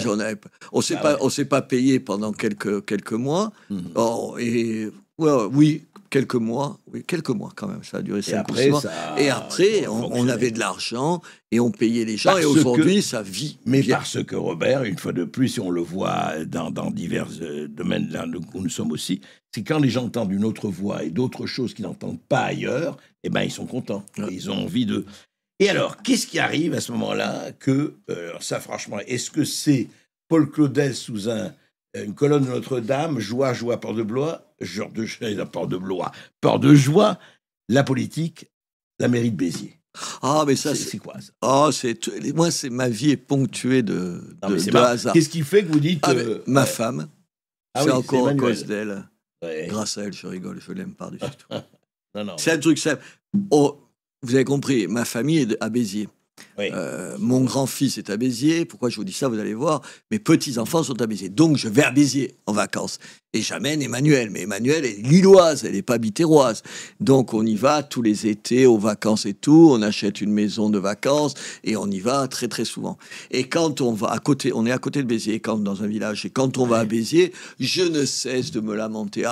on s'est pas payé pendant quelques mois. Oui, quelques mois quand même. Ça a duré 5 mois. Et après, on avait de l'argent et on payait les gens. Et aujourd'hui, ça vit. Mais parce que Robert, une fois de plus, si on le voit dans divers domaines là où nous sommes aussi, c'est quand les gens entendent une autre voix et d'autres choses qu'ils n'entendent pas ailleurs, eh ben ils sont contents. Ils ont envie de. Et alors, qu'est-ce qui arrive à ce moment-là ça franchement, est-ce que c'est Paul Claudel sous une colonne de Notre-Dame, joie, port de joie, la politique, la mairie de Béziers? Ah, mais ça, c'est quoi ça? Moi, ma vie est ponctuée de hasard. Qu'est-ce qui fait que vous dites... ma femme, c'est encore à cause d'elle. Grâce à elle, je rigole, je l'aime par-dessus tout. Non. C'est un truc simple. Vous avez compris, ma famille est à Béziers. Mon grand-fils est à Béziers. Pourquoi je vous dis ça? Vous allez voir. Mes petits-enfants sont à Béziers. Donc, je vais à Béziers en vacances. Et j'amène Emmanuel. Mais Emmanuel est lilloise, elle n'est pas bitéroise. Donc, on y va tous les étés aux vacances et tout. On achète une maison de vacances et on y va très, très souvent. Et quand on va on est à côté de Béziers, dans un village. Et quand on va à Béziers, je ne cesse de me lamenter.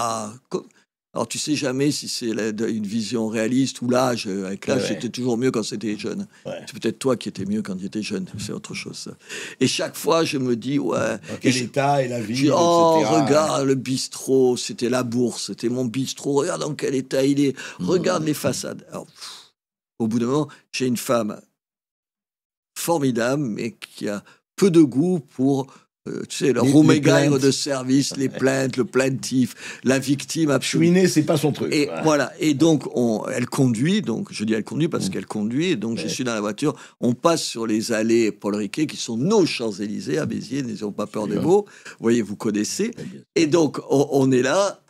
Alors, tu sais jamais si c'est une vision réaliste ou l'âge. Avec l'âge, j'étais toujours mieux quand c'était jeune. C'est peut-être toi qui étais mieux quand tu étais jeune. C'est autre chose, ça. Et chaque fois, je me dis, dans quel état est la vie, etc. Regarde le bistrot, c'était la bourse, c'était mon bistrot. Regarde dans quel état il est. Regarde les façades. Alors, au bout d'un moment, j'ai une femme formidable, mais qui a peu de goût pour... tu sais, le roumégaire de service, les plaintes, le plaintif, la victime. Chouiner, c'est pas son truc. Et voilà. Et donc, elle conduit. Donc, je dis elle conduit parce qu'elle conduit. Et donc, je suis dans la voiture. On passe sur les allées Paul Riquet, qui sont nos Champs-Élysées à Béziers. N'ayons pas peur des mots. Vous voyez, vous connaissez. Et donc, on est là.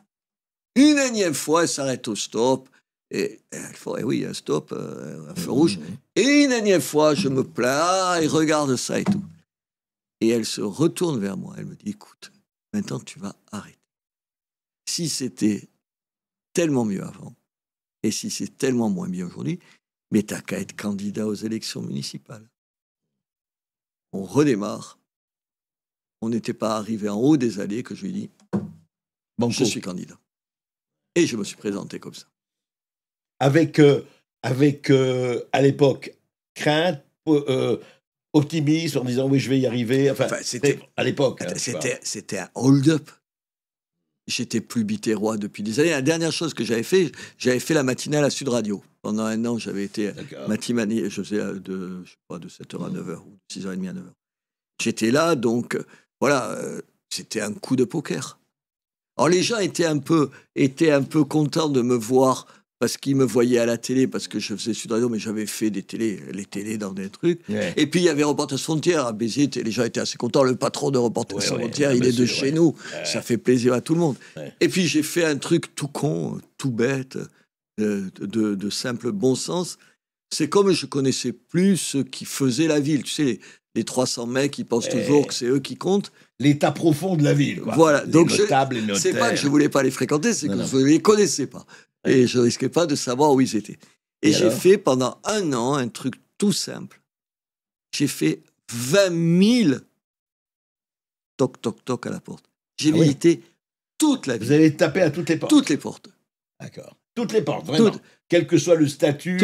Une énième fois, elle s'arrête au stop. Et il faut, oui, un stop, un feu rouge. Et une énième fois, je me plains. Et regarde ça et tout. Et elle se retourne vers moi. Elle me dit, écoute, maintenant tu vas arrêter. Si c'était tellement mieux avant, et si c'est tellement moins bien aujourd'hui, mais t'as qu'à être candidat aux élections municipales. On redémarre. On n'était pas arrivé en haut des allées que je lui dis, je suis candidat. Et je me suis présenté comme ça. Avec à l'époque, crainte... optimisme en disant oui je vais y arriver, c'était à l'époque c'était un hold-up. J'étais plus bitérois depuis des années. La dernière chose que j'avais fait la matinale à Sud Radio. Pendant un an, j'avais été matinalier, je faisais de 7h à 9h ou 6h30 à 9h. J'étais là, donc voilà, c'était un coup de poker. Alors les gens étaient un peu contents de me voir parce qu'ils me voyaient à la télé, parce que je faisais Sud Radio, mais j'avais fait les télés dans des trucs. Et puis, il y avait Reporters sans frontières à Béziers, les gens étaient assez contents. Le patron de Reporters sans frontières, il est de chez nous. Ça fait plaisir à tout le monde. Et puis, j'ai fait un truc tout con, tout bête, de simple bon sens. C'est comme je connaissais plus ceux qui faisaient la ville. Tu sais, les 300 mecs qui pensent toujours que c'est eux qui comptent. L'état profond de la ville, quoi. Voilà. Les donc, notables, les notaires. C'est pas que je voulais pas les fréquenter, c'est que je les connaissais pas. Et je risquais pas de savoir où ils étaient. Et j'ai fait pendant un an un truc tout simple. J'ai fait 20 000 toc, toc, toc à la porte. J'ai visité toute la ville. Vous avez tapé à toutes les portes? Toutes les portes. D'accord. Toutes les portes, vraiment. Quel que soit le statut.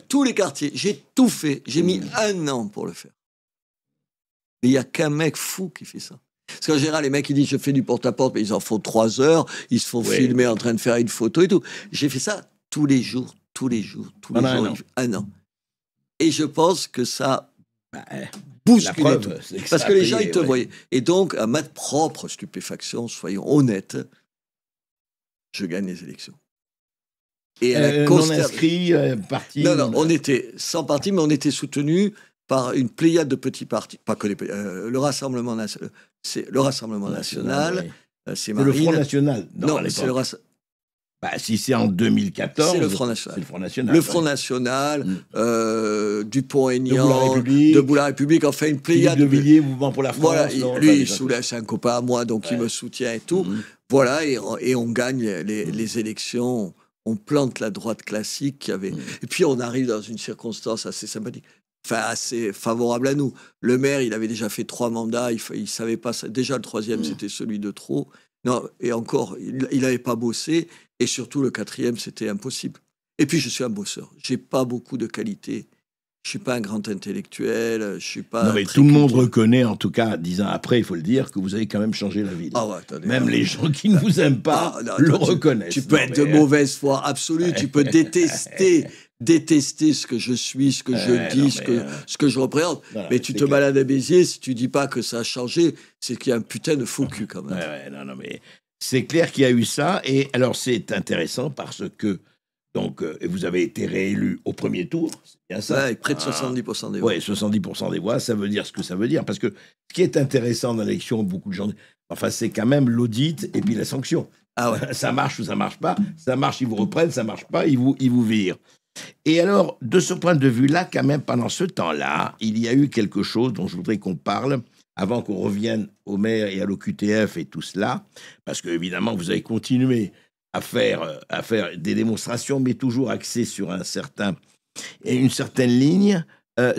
Tous les quartiers. J'ai tout fait. J'ai mis 1 an pour le faire. Mais il n'y a qu'un mec fou qui fait ça. Parce qu'en général, les mecs, ils disent je fais du porte-à-porte, mais ils en font 3 heures, ils se font filmer en train de faire une photo et tout. J'ai fait ça tous les jours, un an. Et je pense que ça bousculait tout. Parce que les gens, ils te voyaient. Et donc, à ma propre stupéfaction, soyons honnêtes, je gagne les élections. Et non inscrit, parti. Non, on était sans parti, mais on était soutenu par une pléiade de petits partis, pas que le Rassemblement national, c'est le Rassemblement national, c'est Marine. Le Front National. Non, c'est le Rassemblement. Si c'est en 2014, c'est le Front National. C'est le Front National. Le Front National, Dupont-Aignan, Debout la République, enfin une pléiade. Philippe de Villiers, Mouvement pour la France. Voilà, lui, c'est un copain à moi, donc il me soutient et tout. Voilà, et on gagne les élections. On plante la droite classique qui avait. Et puis on arrive dans une circonstance assez sympathique. Enfin, assez favorable à nous. Le maire, il avait déjà fait 3 mandats, il savait pas ça. Déjà, le 3e, c'était celui de trop. Non, et encore, il n'avait pas bossé. Et surtout, le 4e, c'était impossible. Et puis, je suis un bosseur. J'ai pas beaucoup de qualités. Je suis pas un grand intellectuel. Je suis pas. Non, mais tout le monde reconnaît, en tout cas, 10 ans après, il faut le dire, que vous avez quand même changé la ville. Ah ouais, attendez, même les gens qui ne vous aiment pas le reconnaissent. Tu peux être de mauvaise foi absolue. Tu peux détester ce que je suis, ce que je dis, ce que je représente. Mais tu te balades à Béziers, si tu dis pas que ça a changé, c'est qu'il y a un putain de faux cul quand même. Non, mais c'est clair qu'il y a eu ça. Et alors, c'est intéressant parce que donc, vous avez été réélu au premier tour, c'est bien ça? Avec près de 70% des voix. Oui, 70% des voix, ça veut dire ce que ça veut dire. Parce que ce qui est intéressant dans l'élection, beaucoup de gens... Enfin, c'est quand même l'audit et puis la sanction. Ah ouais. Ça marche ou ça marche pas. Ça marche, ils vous reprennent. Ça marche pas, ils vous virent. Et alors, de ce point de vue-là, quand même, pendant ce temps-là, il y a eu quelque chose dont je voudrais qu'on parle avant qu'on revienne au maire et à l'OQTF et tout cela. Parce que, évidemment, vous avez continué à faire des démonstrations, mais toujours axées sur une certaine ligne,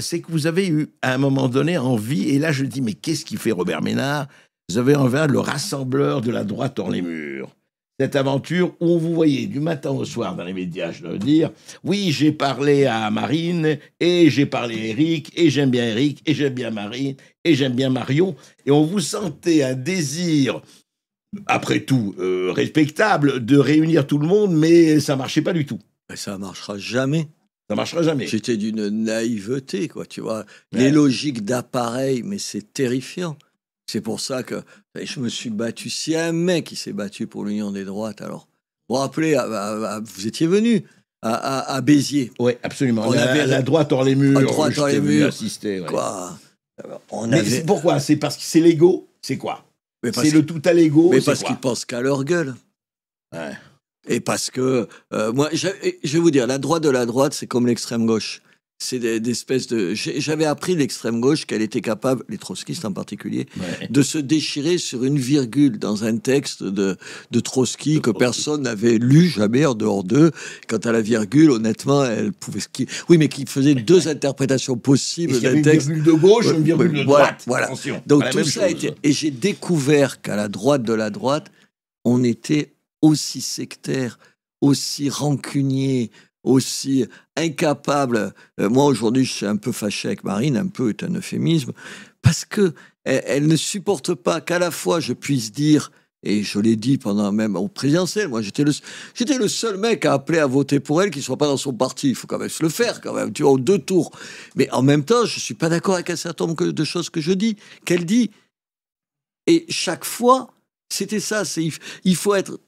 c'est que vous avez eu, à un moment donné, envie, et là je dis, mais qu'est-ce qui fait Robert Ménard? Vous avez envers le rassembleur de la droite hors les murs. Cette aventure où vous voyez du matin au soir dans les médias, je dois dire, oui, j'ai parlé à Marine, et j'ai parlé à Éric, et j'aime bien Éric, et j'aime bien Marine, et j'aime bien Marion, et on vous sentait un désir... après tout, respectable, de réunir tout le monde, mais ça marchait pas du tout. Mais ça marchera jamais. Ça marchera jamais. J'étais d'une naïveté, quoi, tu vois. Ouais. Les logiques d'appareil, mais c'est terrifiant. C'est pour ça que je me suis battu. S'il y a un mec qui s'est battu pour l'Union des droites, alors, vous vous rappelez, vous étiez venu à Béziers. Oui, absolument. On avait la droite hors les murs. La droite hors les murs. Assister, ouais. Quoi Mais pourquoi? C'est parce que c'est l'ego? C'est quoi? C'est le tout à l'ego. Mais parce qu'ils pensent qu'à leur gueule. Ouais. Et parce que, moi, je vais vous dire, la droite de la droite, c'est comme l'extrême gauche. C'est des espèces de... J'avais appris l'extrême gauche qu'elle était capable, les trotskistes en particulier, de se déchirer sur une virgule dans un texte de Trotsky que personne n'avait lu jamais en dehors d'eux. Quant à la virgule, honnêtement, elle pouvait... Oui, mais qui faisait 2 interprétations possibles d'un texte. Une virgule de gauche, une virgule de droite. Voilà. Attention, donc tout ça a été... Et j'ai découvert qu'à la droite de la droite, on était aussi sectaire, aussi rancunier, aussi incapable. Moi, aujourd'hui, je suis un peu fâché avec Marine, un peu est un euphémisme, parce que elle ne supporte pas qu'à la fois je puisse dire, et je l'ai dit pendant même au présidentiel, moi, j'étais le seul mec à appeler à voter pour elle qui ne soit pas dans son parti. Il faut quand même se le faire, quand même, tu vois, aux 2 tours. Mais en même temps, je ne suis pas d'accord avec un certain nombre de choses que je dis, qu'elle dit. Et chaque fois, c'était ça, il faut être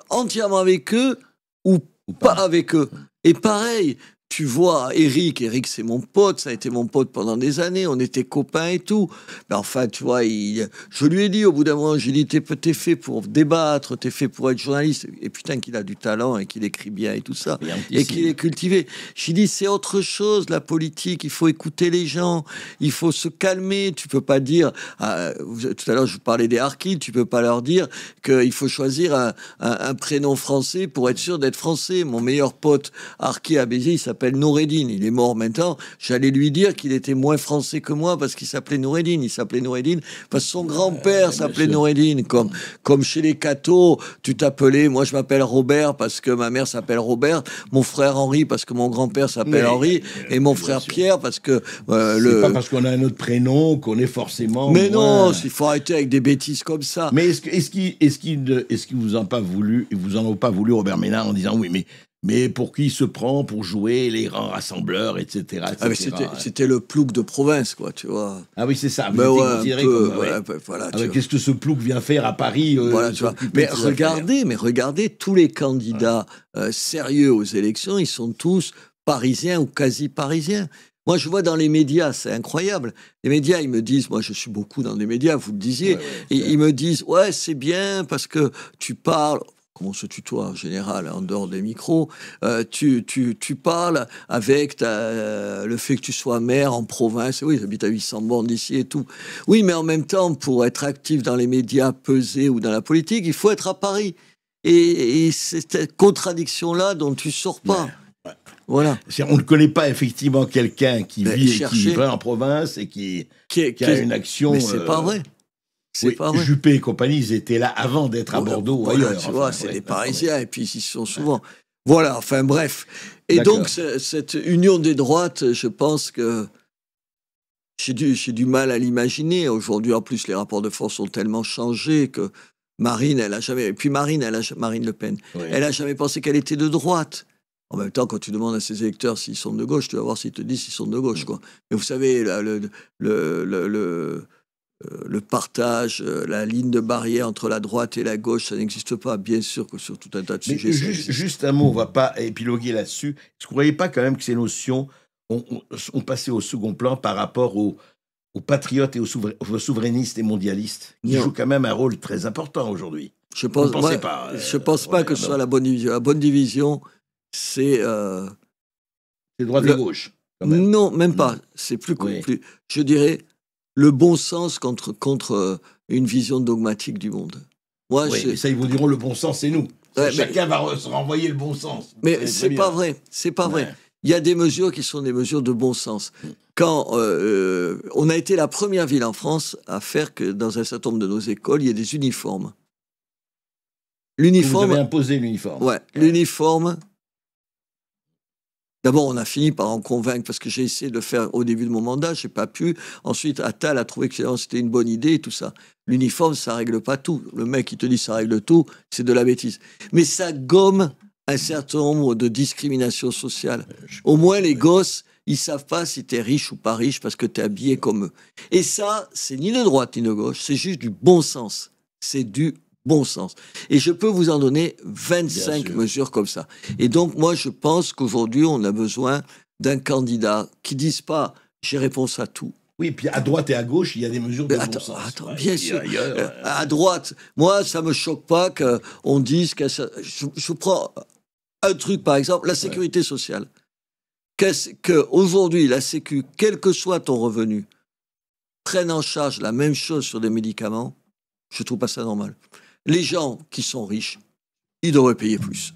entièrement avec eux ou pas avec eux. Et pareil, tu vois, Éric, c'est mon pote, ça a été mon pote pendant des années, on était copains et tout. Mais enfin, tu vois, je lui ai dit au bout d'un moment, j'ai dit, t'es fait pour débattre, t'es fait pour être journaliste. Et putain, qu'il a du talent et qu'il écrit bien et tout ça. Et qu'il est cultivé. J'ai dit, c'est autre chose, la politique, il faut écouter les gens, il faut se calmer. Tu peux pas dire, tout à l'heure, je vous parlais des harkis, tu peux pas leur dire qu'il faut choisir un prénom français pour être sûr d'être français. Mon meilleur pote harki à Béziers, il s'appelle s'appelle Noureddin. Il est mort maintenant. J'allais lui dire qu'il était moins français que moi parce qu'il s'appelait Noureddin. Il s'appelait Noureddin parce que son grand-père s'appelait Noureddin. Comme chez les cathos, tu t'appelais... Moi, je m'appelle Robert parce que ma mère s'appelle Robert. Mon frère Henri parce que mon grand-père s'appelle Henri. Et mon frère Pierre parce que... c'est pas parce qu'on a un autre prénom qu'on est forcément... Mais non, il faut arrêter avec des bêtises comme ça. Mais est-ce qu'ils vous en pas voulu, vous en ont pas voulu, Robert Ménard, en disant oui, mais pour qui il se prend pour jouer les grands rassembleurs, etc. etc. Ah, c'était le plouc de province, quoi, tu vois. Ah oui, c'est ça. Mais voilà, qu'est-ce que ce plouc vient faire à Paris voilà, tu vois. Mais regardez, tous les candidats sérieux aux élections, ils sont tous parisiens ou quasi parisiens. Moi, je vois dans les médias, c'est incroyable. Les médias, ils me disent, moi, je suis beaucoup dans les médias, vous le disiez, et ils me disent, ouais, c'est bien parce que tu parles, comme on se tutoie en général, en dehors des micros, tu parles avec le fait que tu sois maire en province. Oui, j'habite à 800 bornes d'ici et tout. Oui, mais en même temps, pour être actif dans les médias, peser ou dans la politique, il faut être à Paris. Et c'est cette contradiction-là dont tu sors pas. Ouais. Voilà. On ne connaît pas effectivement quelqu'un qui vit et qui va en province et qui a une action. Mais c'est pas vrai. C'est pas vrai. Juppé et compagnie, ils étaient là avant d'être à Bordeaux ou ailleurs. Tu vois, c'est des Parisiens et puis ils y sont souvent. Voilà, enfin bref. Et donc, cette union des droites, je pense que j'ai du mal à l'imaginer. Aujourd'hui, en plus, les rapports de force ont tellement changé que Marine, elle a jamais. Et puis Marine Le Pen, elle a jamais pensé qu'elle était de droite. En même temps, quand tu demandes à ses électeurs s'ils sont de gauche, tu vas voir s'ils te disent s'ils sont de gauche, quoi. Mais vous savez, là, le partage, la ligne de barrière entre la droite et la gauche, ça n'existe pas, bien sûr, que sur tout un tas de sujets. Juste un mot, on ne va pas épiloguer là-dessus. Est-ce que vous ne croyez pas quand même que ces notions ont passé au second plan par rapport aux patriotes et aux souverainistes et mondialistes, qui jouent quand même un rôle très important aujourd'hui? Je pense pas que ce soit la bonne division. La bonne division, c'est droite et gauche. Quand même. Non, même pas. C'est plus. Je dirais le bon sens contre une vision dogmatique du monde. Moi, ça, ils vous diront le bon sens, c'est nous. Chacun va se renvoyer le bon sens. Mais c'est pas vrai. C'est pas vrai. Il y a des mesures qui sont des mesures de bon sens. Quand on a été la première ville en France à faire que dans un certain nombre de nos écoles, il y ait des uniformes. Vous avez imposé l'uniforme. Ouais, l'uniforme. D'abord, on a fini par en convaincre parce que j'ai essayé de le faire au début de mon mandat, j'ai pas pu. Ensuite, Attal a trouvé que c'était une bonne idée et tout ça. L'uniforme, ça règle pas tout. Le mec qui te dit ça règle tout, c'est de la bêtise. Mais ça gomme un certain nombre de discriminations sociales. Au moins, les gosses, ils savent pas si t'es riche ou pas riche parce que t'es habillé comme eux. Et ça, c'est ni de droite ni de gauche, c'est juste du bon sens. C'est du bon sens. Et je peux vous en donner 25 mesures comme ça. Et donc, moi, je pense qu'aujourd'hui, on a besoin d'un candidat qui dise pas « j'ai réponse à tout ». Oui, puis à droite et à gauche, il y a des mesures de bon sens. Attends, bien sûr. À droite, moi, ça me choque pas qu'on dise que... Je prends un truc, par exemple, la sécurité sociale. Qu'aujourd'hui, la Sécu, quel que soit ton revenu, prenne en charge la même chose sur des médicaments, je trouve pas ça normal. Les gens qui sont riches, ils devraient payer plus.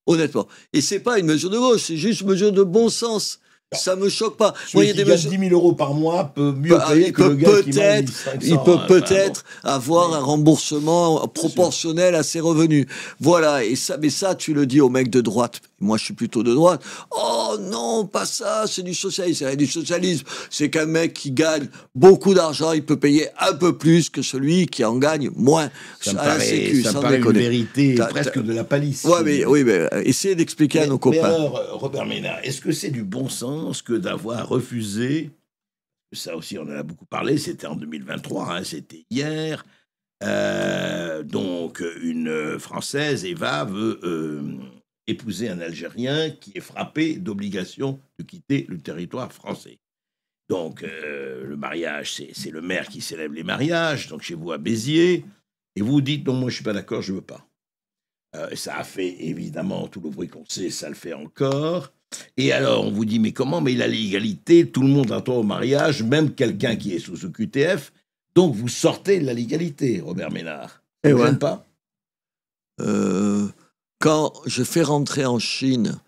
Honnêtement. Et c'est pas une mesure de gauche, c'est juste une mesure de bon sens. Ça me choque pas. Celui qui gagne 10 000 euros par mois peut mieux payer que le gars qui gagne 500. Il peut peut-être avoir un remboursement proportionnel à ses revenus. Voilà. Et ça, mais ça, tu le dis aux mecs de droite. Moi, je suis plutôt de droite. Oh non, pas ça, c'est du socialisme. C'est du socialisme. C'est qu'un mec qui gagne beaucoup d'argent, il peut payer un peu plus que celui qui en gagne moins à la Sécu. Ça me paraît une vérité presque de la palisse. Oui, mais essayez d'expliquer à nos copains. Mais alors, Robert Ménard, est-ce que c'est du bon sens que d'avoir refusé, ça aussi on en a beaucoup parlé, c'était en 2023, c'était hier, donc une Française, Eva, veut épouser un Algérien qui est frappé d'obligation de quitter le territoire français. Donc le mariage, c'est le maire qui célèbre les mariages, donc chez vous à Béziers, et vous dites non, moi je suis pas d'accord, je veux pas. Ça a fait évidemment tout le bruit qu'on sait, ça le fait encore. Et alors, on vous dit, mais comment? Mais il a l'égalité, tout le monde a droit au mariage, même quelqu'un qui est sous ce QTF. Donc, vous sortez de la légalité, Robert Ménard. Ça ne vous gêne pas? Quand je fais rentrer en Chine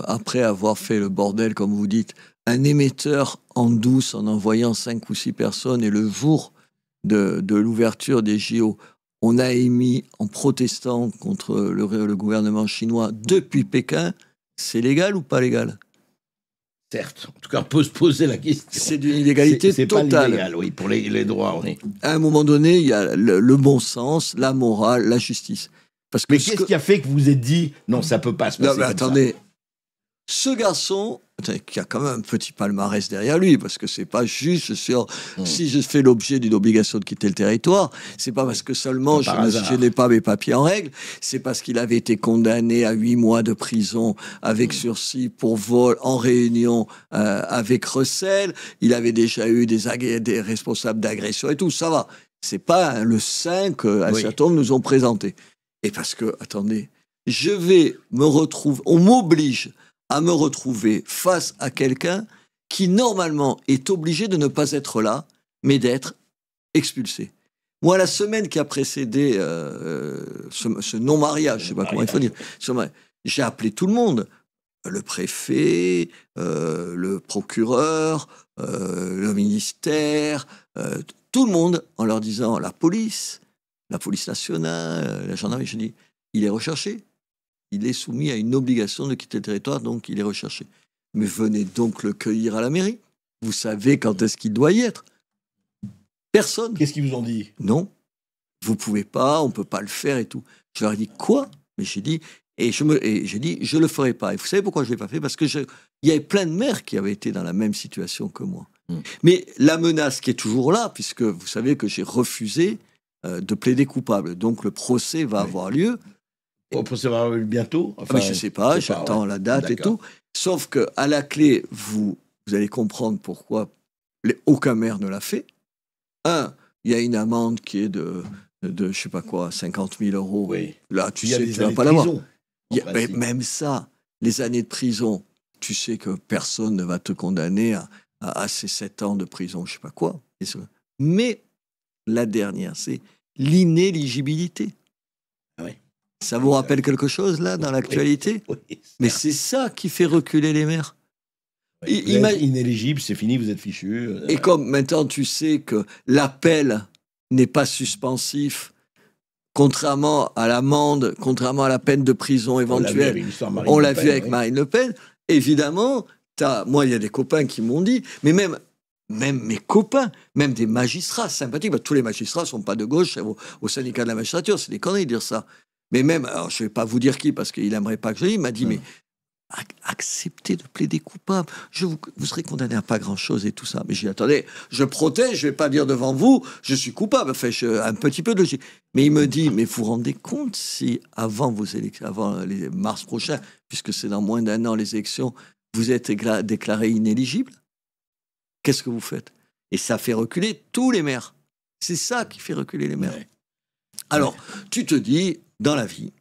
après avoir fait le bordel, comme vous dites, un émetteur en douce en envoyant 5 ou 6 personnes, et le jour de l'ouverture des JO, on a émis en protestant contre le gouvernement chinois depuis Pékin, c'est légal ou pas légal? Certes, en tout cas, on peut se poser la question. C'est d'une illégalité totale. C'est pas illégal, oui, pour les droits, oui. À un moment donné, il y a le bon sens, la morale, la justice. Parce que mais qu'est-ce qui a fait que vous vous êtes dit, non, ça peut pas se passer non, mais comme attendez, ça. ce garçon, qui a quand même un petit palmarès derrière lui, parce que c'est pas juste sur si je fais l'objet d'une obligation de quitter le territoire, c'est pas parce que seulement je n'ai pas mes papiers en règle, c'est parce qu'il avait été condamné à 8 mois de prison avec sursis pour vol en réunion avec recel. Il avait déjà eu des responsables d'agression et tout, ça va. C'est pas le 5 qu'un certain nombre nous ont présenté. Et parce que, attendez, je vais me retrouver, on m'oblige à me retrouver face à quelqu'un qui, normalement, est obligé de ne pas être là, mais d'être expulsé. Moi, la semaine qui a précédé ce non-mariage, je ne sais pas comment il faut dire, j'ai appelé tout le monde, le préfet, le procureur, le ministère, tout le monde, en leur disant, la police nationale, la gendarmerie, je dis, il est recherché. Il est soumis à une obligation de quitter le territoire, donc il est recherché. Mais venez donc le cueillir à la mairie. Vous savez quand est-ce qu'il doit y être. Personne. Qu'est-ce qu'ils vous ont dit? Non, vous pouvez pas, on peut pas le faire et tout. Je leur ai dit quoi? Mais j'ai dit, j'ai dit, je le ferai pas. Et vous savez pourquoi je l'ai pas fait? Parce que il y avait plein de maires qui avaient été dans la même situation que moi. Mais la menace qui est toujours là, puisque vous savez que j'ai refusé de plaider coupable. Donc le procès va avoir lieu. Le procès va avoir lieu bientôt? Enfin, mais je ne sais pas, j'attends la date et tout. Sauf qu'à la clé, vous allez comprendre pourquoi aucun maire ne l'a fait. Il y a une amende qui est de je ne sais pas quoi, 50 000 €. Oui. Là, tu sais, tu ne vas pas l'avoir. Même ça, les années de prison, tu sais que personne ne va te condamner à ces 7 ans de prison, je ne sais pas quoi. Mais la dernière, c'est l'inéligibilité. Oui. Ça vous rappelle quelque chose, là, dans l'actualité? Oui, mais c'est ça qui fait reculer les maires. Oui, vous êtes inéligible, c'est fini, vous êtes fichu. Et comme maintenant, tu sais que l'appel n'est pas suspensif, contrairement à l'amende, contrairement à la peine de prison éventuelle, on l'a vu avec Marine Le Pen, évidemment, moi, il y a des copains qui m'ont dit, mais même mes copains, même des magistrats sympathiques, tous les magistrats ne sont pas de gauche au syndicat de la magistrature, c'est des conneries de dire ça. Mais même, alors je ne vais pas vous dire qui, parce qu'il n'aimerait pas que je le dise, il m'a dit, mais acceptez de plaider coupable, vous serez condamné à pas grand-chose et tout ça. Mais j'ai dit, attendez, je protège, je ne vais pas dire devant vous, je suis coupable, enfin, un petit peu de logique. Mais il me dit, mais vous vous rendez compte si avant vos élections, avant les mars prochains, puisque c'est dans moins d'1 an les élections, vous êtes déclaré inéligible? Qu'est-ce que vous faites? Et ça fait reculer tous les maires. C'est ça qui fait reculer les maires. Ouais. Alors, tu te dis, dans la vie,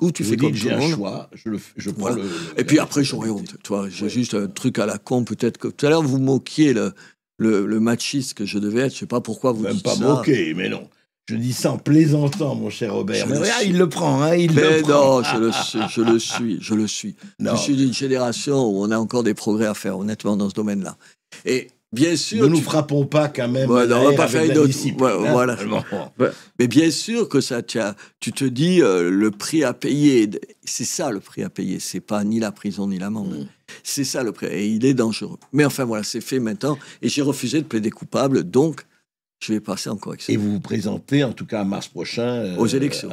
où tu fais comme tout le monde. J'ai un choix, je prends voilà. Et puis après, j'aurais honte. Toi, j'ai juste un truc à la con, peut-être que tout à l'heure, vous moquiez le machiste que je devais être. Je ne sais pas pourquoi vous dites ça. Même pas moquer, mais non. Je dis ça en plaisantant, mon cher Robert. Mais regarde, il le prend, hein, mais non, je le suis. Non. Je suis d'une génération où on a encore des progrès à faire, honnêtement, dans ce domaine-là. Et bien sûr... Ne nous frappons pas quand même. Ouais, on va pas faire une autre discipline. Ouais, voilà. Ouais. Mais bien sûr que ça, tu te dis, le prix à payer, c'est ça le prix à payer. C'est pas ni la prison ni l'amende. C'est ça le prix. Et il est dangereux. Mais enfin, voilà, c'est fait maintenant. Et j'ai refusé de plaider coupable, donc... je vais passer en correction. Et vous vous présentez, en tout cas, en mars prochain... aux élections.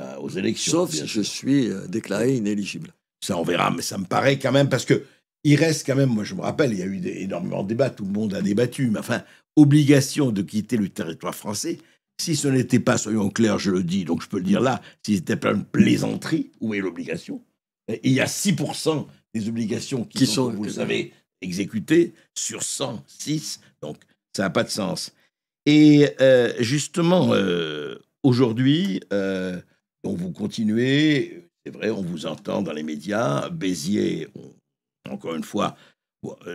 Sauf si je suis déclaré inéligible. Ça, on verra. Mais ça me paraît quand même... Parce que il reste quand même... Moi, je me rappelle, il y a eu énormément de débats. Tout le monde a débattu. Mais enfin, obligation de quitter le territoire français. Si ce n'était pas, soyons clairs, je le dis, donc je peux le dire là, si c'était pas une plaisanterie, où est l'obligation? Il y a 6% des obligations qui sont, vous le savez, exécutées sur 106. Donc, ça n'a pas de sens. Et justement, aujourd'hui, donc vous continuez, c'est vrai, on vous entend dans les médias, Béziers, encore une fois,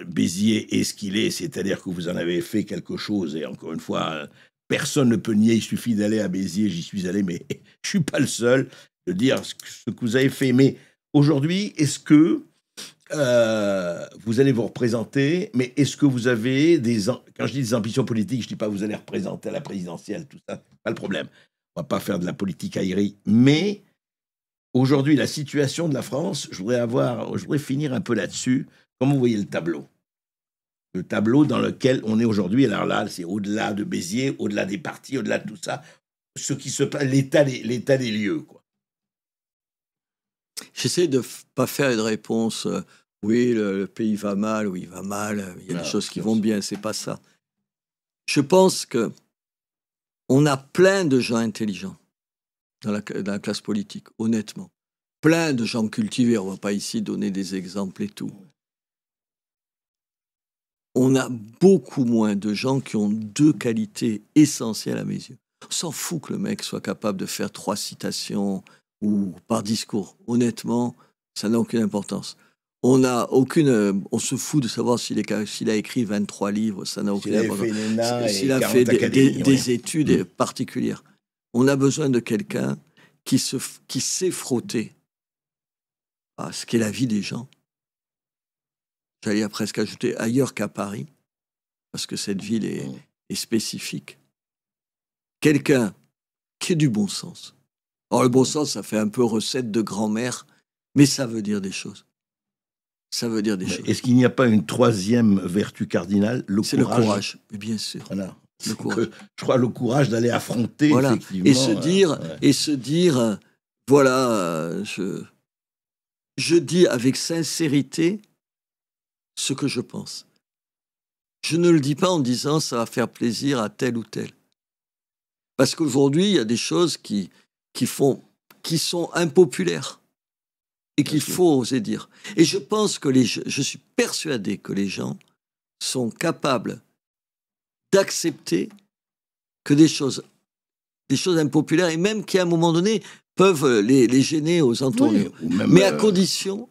Béziers est ce qu'il est, c'est-à-dire que vous en avez fait quelque chose, et encore une fois, personne ne peut nier, il suffit d'aller à Béziers, j'y suis allé, mais je ne suis pas le seul de dire ce que vous avez fait. Mais aujourd'hui, est-ce que vous allez vous représenter, mais est-ce que vous avez quand je dis des ambitions politiques, je dis pas vous allez représenter à la présidentielle, tout ça, pas le problème. On va pas faire de la politique aérie, mais aujourd'hui, la situation de la France, je voudrais finir un peu là-dessus. Comment vous voyez le tableau? Le tableau dans lequel on est aujourd'hui, alors là, c'est au-delà de Béziers, au-delà des partis, au-delà de tout ça, ce qui se passe, l'état des lieux, quoi. J'essaie de pas faire une réponse, oui, le pays va mal, oui, il va mal, il y a des choses qui vont bien, c'est pas ça. Je pense que on a plein de gens intelligents dans la classe politique, honnêtement. Plein de gens cultivés, on ne va pas ici donner des exemples et tout. On a beaucoup moins de gens qui ont 2 qualités essentielles à mes yeux. On s'en fout que le mec soit capable de faire 3 citations ou par discours. Honnêtement, ça n'a aucune importance. On se fout de savoir s'il a écrit 23 livres, ça n'a aucune importance. S'il a fait des études particulières. On a besoin de quelqu'un qui sait frotter à ce qu'est la vie des gens. J'allais presque ajouter ailleurs qu'à Paris, parce que cette ville est spécifique. Quelqu'un qui ait du bon sens. Alors, le bon sens, ça fait un peu recette de grand-mère, mais ça veut dire des choses. Ça veut dire des choses. Est-ce qu'il n'y a pas une 3e vertu cardinale, le courage? C'est le courage, mais bien sûr. Voilà. Je crois le courage d'aller affronter, voilà. Effectivement. Et se dire, voilà, je dis avec sincérité ce que je pense. Je ne le dis pas en disant ça va faire plaisir à tel ou tel. Parce qu'aujourd'hui, il y a des choses qui sont impopulaires et qu'il faut oser dire. Et je pense que je suis persuadé que les gens sont capables d'accepter que des choses impopulaires, et même qui à un moment donné peuvent les gêner aux entournures. Oui, mais à condition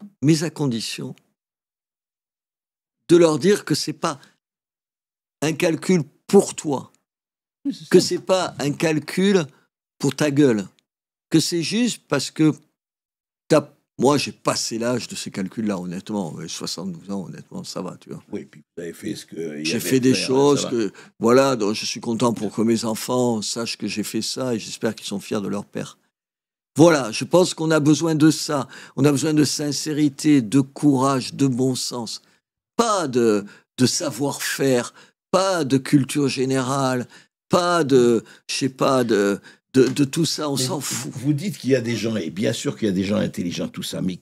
de leur dire que c'est pas un calcul pour toi, que c'est pas un calcul pour ta gueule, que c'est juste parce que moi, j'ai passé l'âge de ces calculs-là, honnêtement. 72 ans, honnêtement, ça va, tu vois. Oui, puis vous avez fait ce que... J'ai fait des choses voilà, donc je suis content pour que mes enfants sachent que j'ai fait ça et j'espère qu'ils sont fiers de leur père. Voilà, je pense qu'on a besoin de ça. On a besoin de sincérité, de courage, de bon sens. Pas de savoir-faire, pas de culture générale, pas de, je sais pas, de tout ça, on s'en fout. Vous dites qu'il y a des gens, et bien sûr qu'il y a des gens intelligents, tout ça, mais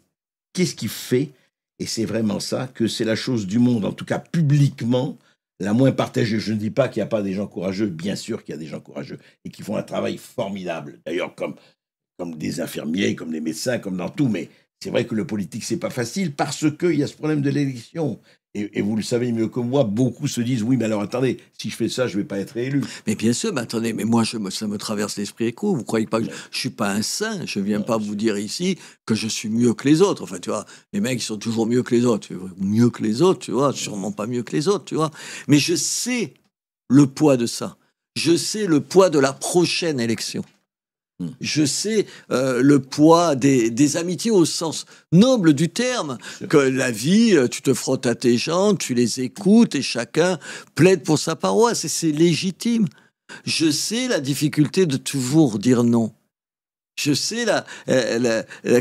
qu'est-ce qui fait, et c'est vraiment ça, que c'est la chose du monde, en tout cas publiquement, la moins partagée? Je ne dis pas qu'il n'y a pas des gens courageux, bien sûr qu'il y a des gens courageux, et qui font un travail formidable, d'ailleurs comme des infirmiers, comme des médecins, comme dans tout, mais c'est vrai que le politique, c'est pas facile, parce qu'il y a ce problème de l'élection. Et vous le savez mieux que moi, beaucoup se disent, oui, mais alors attendez, si je fais ça, je ne vais pas être réélu. Mais bien sûr, mais attendez, mais moi, ça me traverse l'esprit écho. Vous ne croyez pas que je ne suis pas un saint? Je ne viens pas vous dire ici que je suis mieux que les autres. Enfin, tu vois, les mecs, ils sont toujours mieux que les autres. Mieux que les autres, tu vois, sûrement pas mieux que les autres, tu vois. Mais je sais le poids de ça. Je sais le poids de la prochaine élection. Je sais le poids des amitiés au sens noble du terme, que la vie, tu te frottes à tes gens, tu les écoutes et chacun plaide pour sa paroisse et c'est légitime. Je sais la difficulté de toujours dire non. Je sais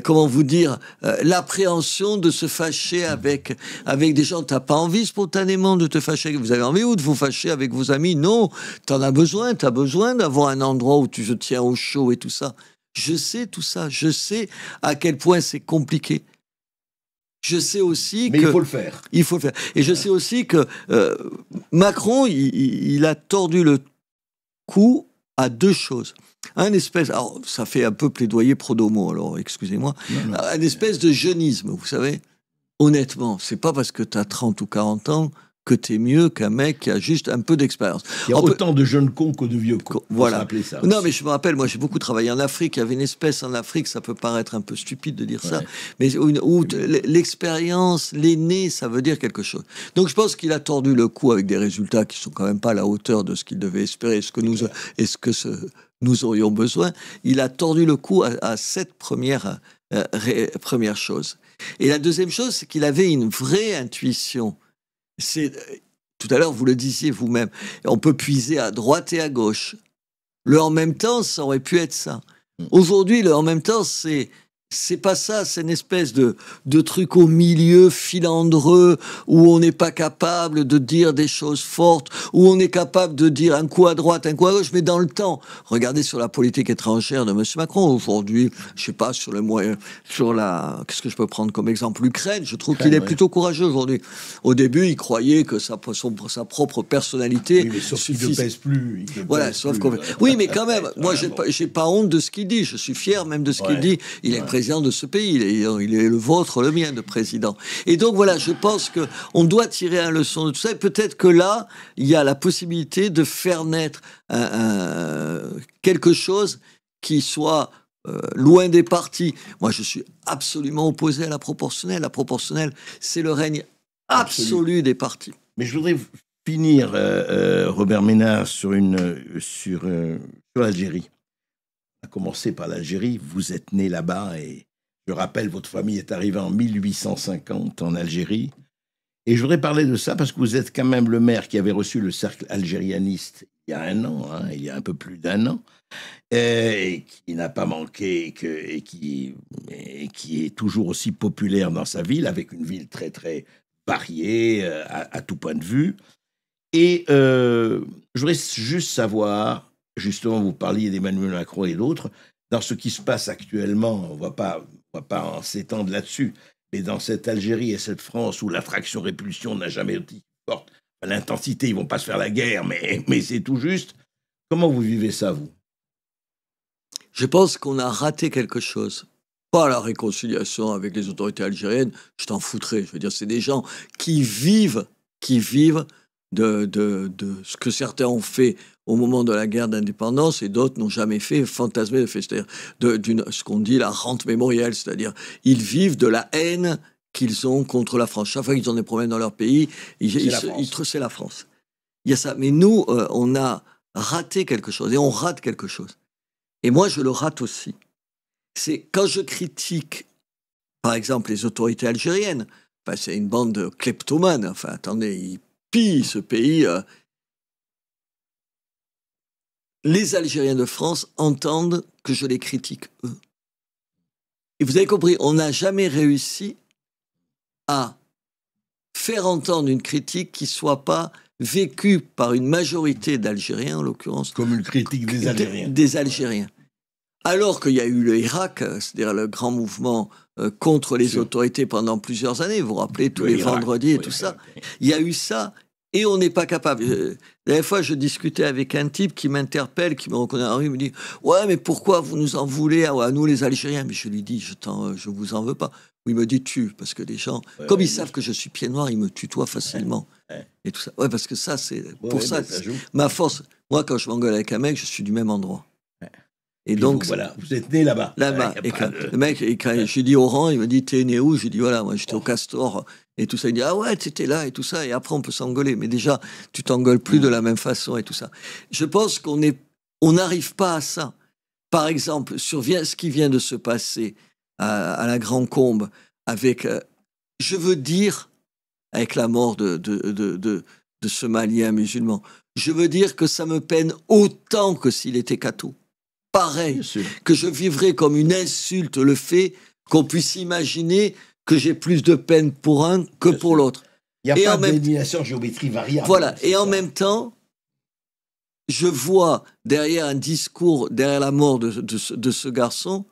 comment vous dire, l'appréhension de se fâcher avec des gens. T'as pas envie spontanément de te fâcher. Vous avez envie ou de vous fâcher avec vos amis? Non, t'as besoin d'avoir un endroit où tu te tiens au chaud et tout ça. Je sais tout ça. Je sais à quel point c'est compliqué. Je sais aussi Mais il faut le faire. Il faut le faire. Et je sais aussi que Macron, il a tordu le cou à 2 choses. Alors ça fait un peu plaidoyer pro-domo, alors excusez-moi, un espèce de jeunisme, vous savez. Honnêtement, c'est pas parce que tu as 30 ou 40 ans que tu es mieux qu'un mec qui a juste un peu d'expérience. Il y a autant de jeunes cons que de vieux cons. Voilà. Ça non, mais je me rappelle, moi j'ai beaucoup travaillé en Afrique. Il y avait une espèce en Afrique, ça peut paraître un peu stupide de dire ça, mais où l'expérience, l'aîné, ça veut dire quelque chose. Donc je pense qu'il a tordu le cou avec des résultats qui sont quand même pas à la hauteur de ce qu'il devait espérer, nous aurions besoin. Il a tordu le cou à cette première première chose. Et la deuxième chose, c'est qu'il avait une vraie intuition. Tout à l'heure, vous le disiez vous-même, on peut puiser à droite et à gauche. Le en même temps, ça aurait pu être ça. Aujourd'hui, le en même temps, c'est pas ça, c'est une espèce de truc au milieu, filandreux, où on n'est pas capable de dire des choses fortes, où on est capable de dire un coup à droite, un coup à gauche, mais dans le temps. Regardez sur la politique étrangère de M. Macron aujourd'hui, je sais pas, sur qu'est-ce que je peux prendre comme exemple, l'Ukraine, je trouve qu'il est plutôt courageux aujourd'hui. Au début, il croyait que sa propre personnalité... Oui, mais sauf qu'il ne pèse plus. Voilà, sauf qu'on... Oui, mais quand même, moi, j'ai pas honte de ce qu'il dit, je suis fier même de ce qu'il dit. Il est président de ce pays, il est le vôtre, le mien de président. Et donc voilà, je pense qu'on doit tirer une leçon de tout ça, et peut-être que là, il y a la possibilité de faire naître quelque chose qui soit loin des partis. Moi, je suis absolument opposé à la proportionnelle. La proportionnelle, c'est le règne absolu des partis. Mais je voudrais finir, Robert Ménard, sur l'Algérie. On a commencé par l'Algérie, vous êtes né là-bas et je rappelle, votre famille est arrivée en 1850 en Algérie. Et je voudrais parler de ça parce que vous êtes quand même le maire qui avait reçu le cercle algérianiste il y a un an, il y a un peu plus d'un an, et qui n'a pas manqué et qui est toujours aussi populaire dans sa ville, avec une ville très très variée à tout point de vue. Et je voudrais juste savoir, justement, vous parliez d'Emmanuel Macron et d'autres, dans ce qui se passe actuellement, on ne va pas en s'étendre là-dessus, mais dans cette Algérie et cette France où l'attraction-répulsion n'a jamais été forte, l'intensité, ils ne vont pas se faire la guerre, mais c'est tout juste. Comment vous vivez ça, vous? Je pense qu'on a raté quelque chose. Pas la réconciliation avec les autorités algériennes, je t'en foutrais. Je veux dire, c'est des gens qui vivent de ce que certains ont fait au moment de la guerre d'indépendance et d'autres n'ont jamais fait, fantasmé de fait, c'est-à-dire ce qu'on dit la rente mémorielle, c'est-à-dire ils vivent de la haine qu'ils ont contre la France. Chaque fois qu'ils ont des problèmes dans leur pays, c'est la France. Il y a ça. Mais nous, on a raté quelque chose et on rate quelque chose. Et moi, je le rate aussi. C'est quand je critique, par exemple, les autorités algériennes, c'est une bande de kleptomanes, attendez, ils pillent ce pays. Les Algériens de France entendent que je les critique, eux. Et vous avez compris, on n'a jamais réussi à faire entendre une critique qui ne soit pas vécue par une majorité d'Algériens, en l'occurrence. Comme une critique des Algériens. Des Algériens. Alors qu'il y a eu le Irak, c'est-à-dire le grand mouvement contre les autorités pendant plusieurs années, vous vous rappelez, tous les vendredis et tout ça. Il y a eu ça. Et on n'est pas capable. La dernière fois, je discutais avec un type qui m'interpelle, qui me reconnaît en rue, il me dit « Ouais, mais pourquoi vous nous en voulez à nous les Algériens ?» Mais je lui dis « Je vous en veux pas. » Il me dit « Tu », parce que les gens, comme ils savent que je suis pied noir, ils me tutoient facilement. Et tout ça. Ouais, parce que ça, c'est pour ça. Ma force, moi, quand je m'engueule avec un mec, je suis du même endroit. Et donc, vous êtes né là-bas. Là-bas. Et le mec, quand je dis Oran, il me dit « T'es né où ?» Je dis « Voilà, moi, j'étais au Castor. » Et tout ça, il dit « Ah ouais, t'étais là et tout ça. » Et après, on peut s'engueuler. Mais déjà, tu t'engueules plus de la même façon et tout ça. Je pense qu'on n'arrive pas à ça. Par exemple, sur ce qui vient de se passer à la Grand Combe, avec, je veux dire, avec la mort de ce Malien musulman, je veux dire que ça me peine autant que s'il était catho. Pareil, que je vivrais comme une insulte le fait qu'on puisse imaginer que j'ai plus de peine pour un que pour l'autre. Il n'y a pas d'élimination géométrie variable. Voilà, et en même temps, je vois derrière un discours, derrière la mort de ce garçon,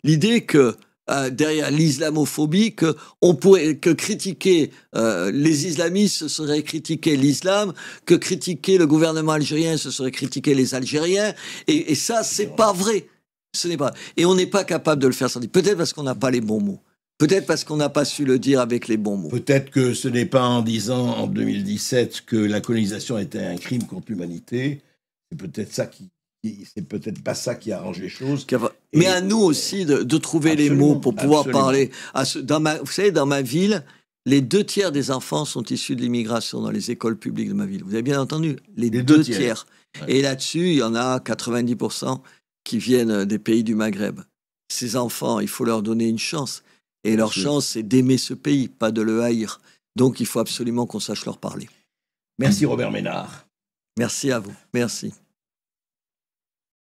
l'idée que derrière l'islamophobie, que critiquer les islamistes, ce serait critiquer l'islam, que critiquer le gouvernement algérien, ce serait critiquer les Algériens, et ça, c'est pas vrai. Ce n'est pas. Et on n'est pas capable de le faire sans dire. Peut-être parce qu'on n'a pas les bons mots. Peut-être parce qu'on n'a pas su le dire avec les bons mots. Peut-être que ce n'est pas en disant en 2017 que la colonisation était un crime contre l'humanité. C'est peut-être ça c'est peut-être pas ça qui arrange les choses. Mais à nous aussi de trouver les mots pour pouvoir parler. Vous savez, dans ma ville, les 2/3 des enfants sont issus de l'immigration dans les écoles publiques de ma ville. Vous avez bien entendu, les 2/3. Ouais. Et là-dessus, il y en a 90% qui viennent des pays du Maghreb. ces enfants, il faut leur donner une chance. Et leur chance, c'est d'aimer ce pays, pas de le haïr. Donc, il faut absolument qu'on sache leur parler. Merci Robert Ménard. Merci à vous. Merci.